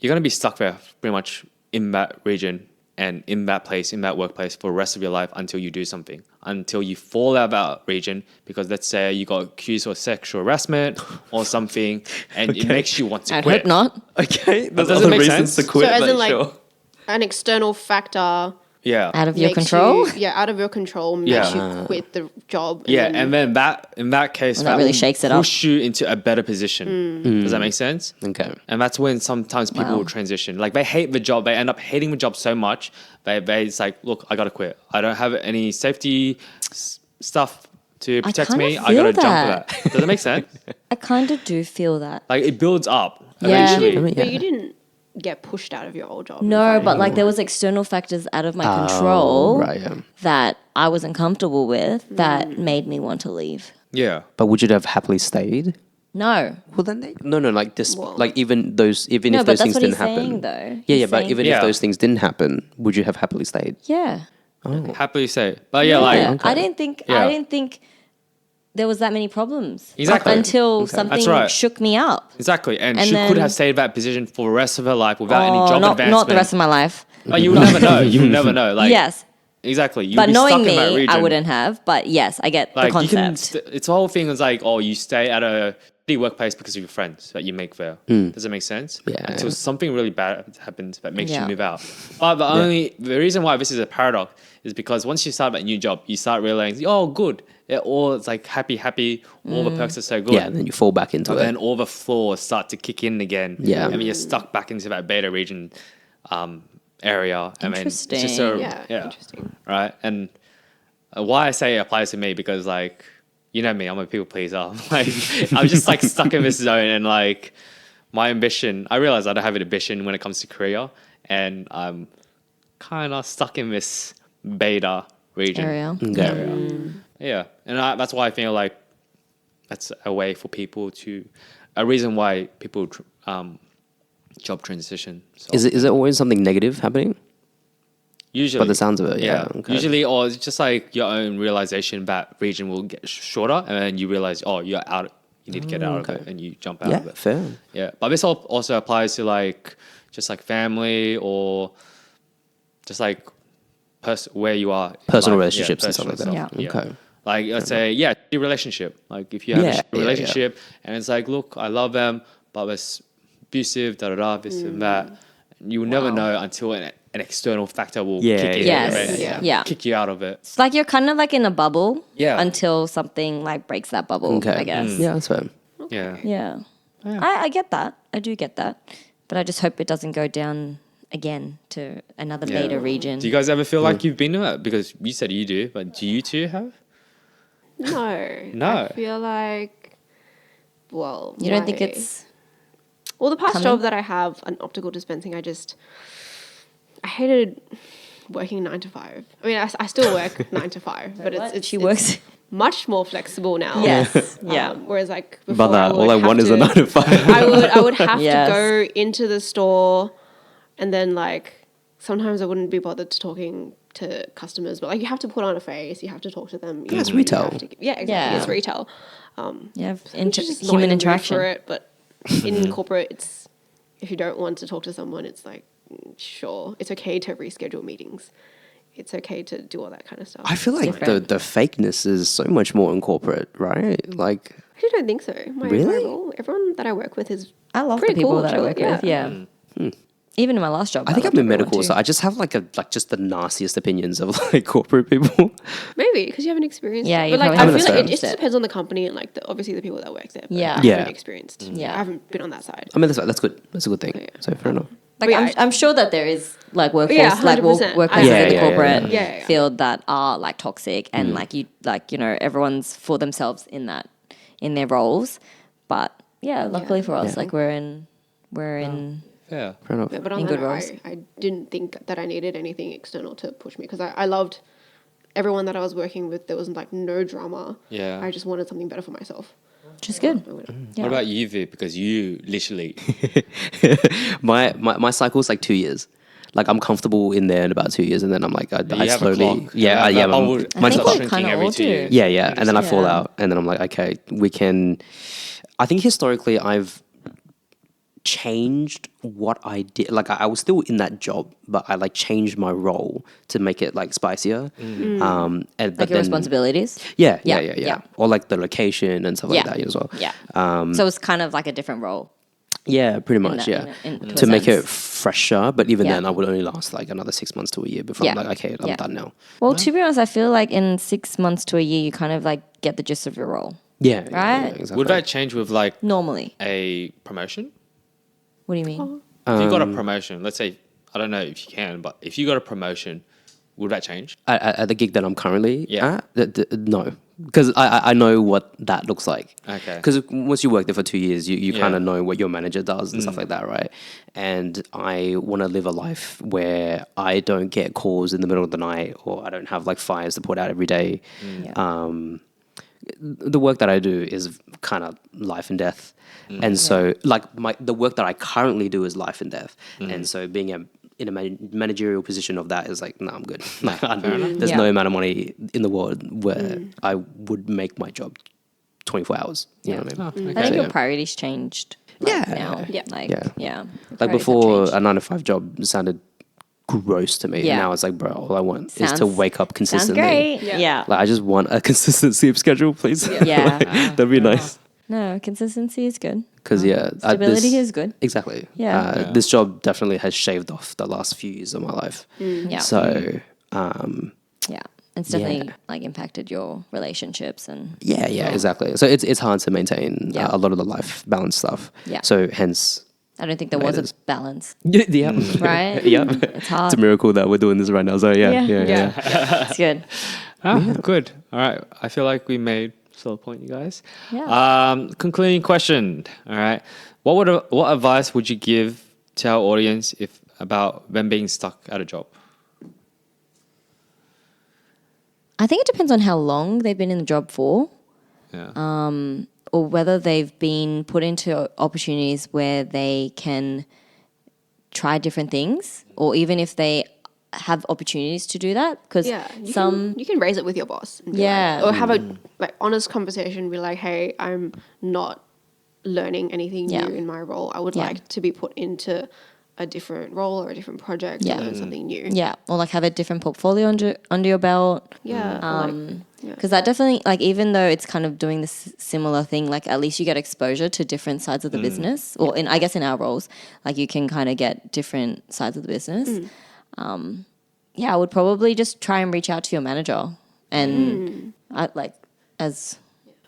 you're going to be stuck there pretty much in that region and in that place, in that workplace for the rest of your life until you do something, until you fall out of that region because let's say you got accused of sexual harassment or something and it makes you want to I'd quit. hope not. Okay, there's does it other make reasons sense? to quit, So as but in, like, sure. An external factor Yeah. Out of your makes control. out of your control makes Yeah. you quit the job. Yeah, and then that in that case, Well, that really will shakes it up. push you into a better position. Does that make sense? Okay. And that's when sometimes people Wow. will transition. Like they hate the job, they end up hating the job so much, they it's like, look, I gotta quit. I don't have any safety stuff to protect kinda me. I gotta feel jump that. for that. Does that make sense? I kind of do feel that. Like it builds up Yeah. eventually. I mean, But yeah. you didn't get pushed out of your old job. No, but like there was external factors out of my control right, yeah. that I wasn't comfortable with that made me want to leave. Yeah. But would you have happily stayed? No. Well, then no, like this, Well- like even those, even No, if but those that's things what didn't he's happen. saying, though. Yeah, He's yeah, but saying- even Yeah. if those things didn't happen, would you have happily stayed? Yeah. Happily say. But yeah, like I didn't think there was that many problems. Exactly. Until something That's right. shook me up. exactly. And, And she could then- have stayed in that position for the rest of her life without any job not, advancement. not the rest of my life. But you will never know. You will never know. Like Yes. exactly. You'll But be knowing stuck in that me, region. I wouldn't have. But yes, I get Like the you can, concept. it's the whole thing is like, oh, you stay at a shitty workplace because of your friends that you make there. Does it make sense? Yeah. Until something really bad happens that makes you Yeah. move out. But the reason why this is a paradox is because once you start that new job, you start realizing, oh, good. It's like happy. All the perks are so good. Yeah, and then you fall back into But it. then all the flaws start to kick in again. Yeah. And then you're stuck back into that beta region area. I mean, it's just so, Yeah, interesting. right? And why I say it applies to me because like, you know me, I'm a people pleaser. Like I'm just like stuck in this zone and like my ambition, I realize I don't have an ambition when it comes to career and I'm kind of stuck in this beta region. Area. Okay. Yeah. And that's why I feel like that's a way for people a reason why people job transition. So Is it always something negative happening? usually, By the sounds of it, yeah, okay. Usually, or it's just like your own realization that region will get shorter, and then you realize, oh, you're out. You need to get out of it, and you jump out Yeah, of it. fair. Yeah, but this also applies to like just like family or just like where you are. in Personal life. relationships and stuff like personal that. stuff, Yeah. Okay. Like let's say, your relationship. Like if you have Yeah, a yeah, relationship and it's like, look, I love them, but it's abusive, this and that. You will never know until an external factor will Yeah, kick in Yes. and Yeah. kick you out of it. It's like you're kind of like in a bubble Yeah. until something like breaks that bubble, Okay. I guess. Yeah, that's fair. Yeah. Yeah. I get that. I do get that. But I just hope it doesn't go down again to another Yeah. beta region. Do you guys ever feel like you've been to it? Because you said you do, but do you two have? No. No. I feel like, well, You don't think it's Well, the past coming? job that I have, an optical dispensing, I hated working 9 to 5. I mean, I still work 9 to 5, but She it's works. much more flexible now. Yes. Yeah. Whereas like before, But all I want is a 9 to 5. I would have Yes. to go into the store, and then like sometimes I wouldn't be bothered to talking to customers, but like you have to put on a face, you have to talk to them. Yeah, it's you retail. have to- yeah, exactly. Yeah. It's retail. You have I'm just not human in the mood interaction. for it, but in corporate, it's if you don't want to talk to someone, it's like sure, it's okay to reschedule meetings. It's okay to do all that kind of stuff. I feel like Different. the fakeness is so much more in corporate, right? Like, I actually don't think so. My Really? role, everyone that I work with is I love the pretty people cool, that I chill, work with. Yeah. Even in my last job. I think loved I'm in everyone medical, too. so I just have like just the nastiest opinions of like corporate people. maybe because you haven't experienced. Yeah, it. you But like probably I feel haven't like it just experienced it. depends on the company and like obviously the people that work there. But Yeah. I Yeah. haven't experienced. Yeah. I haven't been on that side. I mean, that's good. That's a good thing. Yeah. So fair enough. Like But yeah, I'm sure that there is like workforce, Yeah, like 100%. workplaces Yeah, in the yeah, corporate yeah, yeah. field that are like toxic and everyone's for themselves in their roles. But yeah, luckily for us, Yeah. like we're in Yeah. Fair enough. Yeah, but on In that good note, roles. I didn't think that I needed anything external to push me because I loved everyone that I was working with. There was like no drama. Yeah. I just wanted something better for myself. which is good. What about you, Viv? Because you literally. my cycle's like 2 years. Like I'm comfortable in there in about 2 years, and then I'm like, I You have a slowly, clock. yeah, That yeah. bubble Mine I think starts we're shrinking kinda every all 2 do. years. yeah, and then I fall Yeah. out, and then I'm like, okay, we can. I think historically, I've changed what I did. Like I was still in that job, but I like changed my role to make it like spicier. And but Like your then- responsibilities. Yeah, Yeah, yeah, yeah, yeah. Or like the location and stuff like Yeah. that as well. Yeah. So it's kind of like a different role. Yeah, pretty much. that- Yeah, in a to make it sense. fresher. But even Yeah. then, I would only last like another 6 months to a year before I'm Yeah. like, okay, I'm Yeah. done now. Well, to be honest, I feel like in 6 months to a year, you kind of like get the gist of your role. Yeah, Right? exactly. Would that change with like Normally. a promotion? What do you mean? If you got a promotion, let's say, I don't know if you can, but if you got a promotion, would that change? At the gig that I'm currently Yeah. at, no, because I know what that looks like. Okay. Because once you work there for 2 years, you Yeah. kind of know what your manager does and stuff like that, right? And I want to live a life where I don't get calls in the middle of the night, or I don't have like fires to put out every day. The work that I do is kind of life and death. And so like the work that I currently do is life and death. And so being in a managerial position of that is like, no, I'm good. Like, there's no amount of money in the world where I would make my job 24 hours. You know what I mean? I think So, your priorities changed. Now. Yeah. Like, Yeah. yeah. Your like priorities have before, changed. a 9 to 5 job sounded gross to me. Yeah. And now it's like, bro, all I want is to Sounds- wake up Sounds consistently. great. Yeah. Yeah. Like, I just want a consistent sleep schedule, please. Yeah. That'd be nice. No, consistency is good. Because Stability is good. Exactly. Yeah. This job definitely has shaved off the last few years of my life. Yeah. So Yeah. It's definitely like impacted your relationships and yeah, exactly. So it's hard to maintain Yeah. a lot of the life balance stuff. Yeah. So hence, I don't think there was Laters. a balance. yeah, Right? yeah. It's hard. It's a miracle that we're doing this right now. So yeah. It's good. Good. All right. I feel like we made solid point, you guys. Yeah. Concluding question. All right. What advice would you give to our audience about them being stuck at a job? I think it depends on how long they've been in the job for. Yeah. Or whether they've been put into opportunities where they can try different things, or even if they have opportunities to do that. Because you can raise it with your boss. And be Yeah. like, or have a like honest conversation. Be like, hey, I'm not learning anything Yeah. new in my role. I would Yeah. like to be put into a different role or a different project Yeah. to learn something new. yeah, or like have a different portfolio under your belt. Yeah. or like, yeah. Because that definitely, like, even though it's kind of doing this similar thing, like, at least you get exposure to different sides of the business. Or I guess in our roles, like, you can kind of get different sides of the business. Yeah, I would probably just try and reach out to your manager, and as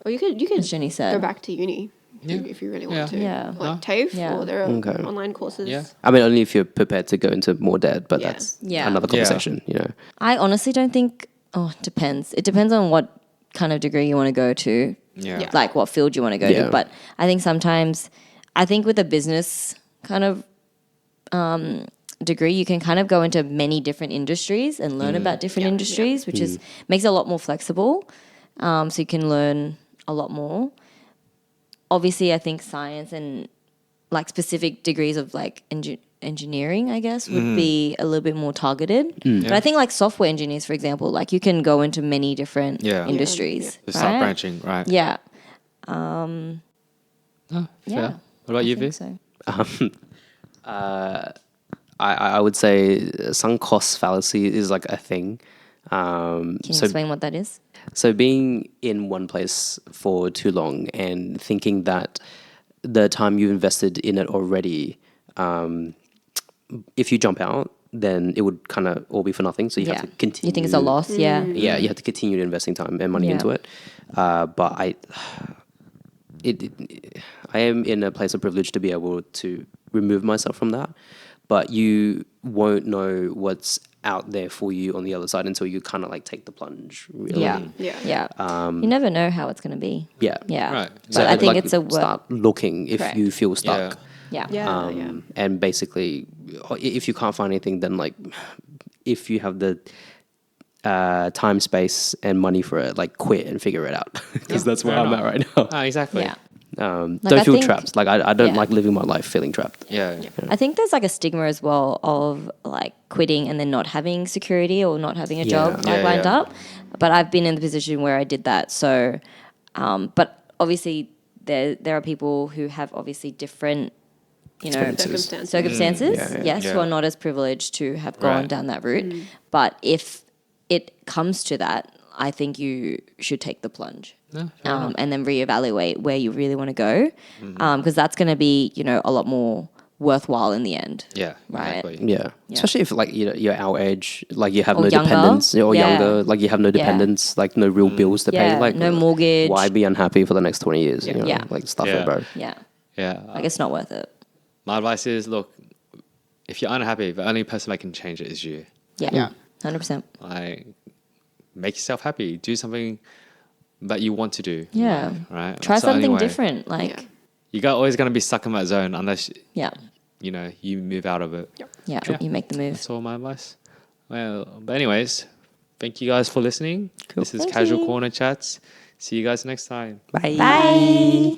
Or you could as Jenny said, go back to uni if you really want to. Yeah. Like TAFE Yeah. or there are Okay. online courses. Yeah. I mean, only if you're prepared to go into more debt, but Yeah. that's Yeah. another Yeah. conversation. You know. I honestly don't think. Oh, it depends. It depends on what kind of degree you want to go to. Yeah. Like what field you want to go Yeah. to. But I think sometimes, with a business kind of degree, you can kind of go into many different industries and learn about different industries, which is makes it a lot more flexible. So you can learn a lot more. Obviously, I think science and like specific degrees of like engineering, I guess, would be a little bit more targeted. But I think like software engineers, for example, like you can go into many different Yeah. industries. Just start right? branching, right? Yeah. Oh, fair. Yeah. What about you, I think Viv? so. I would say sunk cost fallacy is like a thing. Can you explain what that is? So being in one place for too long and thinking that the time you've invested in it already, if you jump out, then it would kind of all be for nothing. So you have to continue. You think it's a loss? Yeah. Yeah, you have to continue investing time and money Yeah. into it. But I am in a place of privilege to be able to remove myself from that. But you won't know what's out there for you on the other side until you kind of like take the plunge. Really. Yeah. Yeah. Yeah. You never know how it's going to be. Yeah. Yeah. Right. But I think like, it's a start looking if Correct. you feel stuck. Yeah. Yeah. And basically, if you can't find anything, then like, if you have the time, space, and money for it, like quit and figure it out, because that's where Fair I'm enough. at right now. Ah, exactly. Yeah. Don't I feel think- trapped. Like I don't Yeah. like living my life feeling trapped. Yeah. I think there's like a stigma as well of like quitting and then not having security or not having a job like Yeah, lined yeah. up. But I've been in the position where I did that. So, but obviously there are people who have obviously different, circumstances. Yes, Yeah. who are not as privileged to have gone Right. down that route. But if it comes to that, I think you should take the plunge. And then reevaluate where you really want to go, because that's going to be, a lot more worthwhile in the end. Yeah. Right. Exactly. Yeah. Especially if like you're our age, like you have Or no younger. dependents, or Yeah. younger, like you have no dependents, like no real bills to Yeah, pay, like no mortgage. Why be unhappy for the next 20 years? You know? Yeah. Like stuff Yeah. it, bro. Yeah. Yeah. Like it's not worth it. My advice is, look, if you're unhappy, the only person that can change it is you. Yeah. 100%. Like, make yourself happy. Do something that you want to do. Yeah. Right. Try That's the only something way. different. Like, Yeah. You got always gonna be stuck in that zone unless yeah. you move out of it. Yeah. You make the move. That's all my advice. Well, but anyways, thank you guys for listening. Cool. This is Thank Casual you. Corner Chats. See you guys next time. Bye. Bye.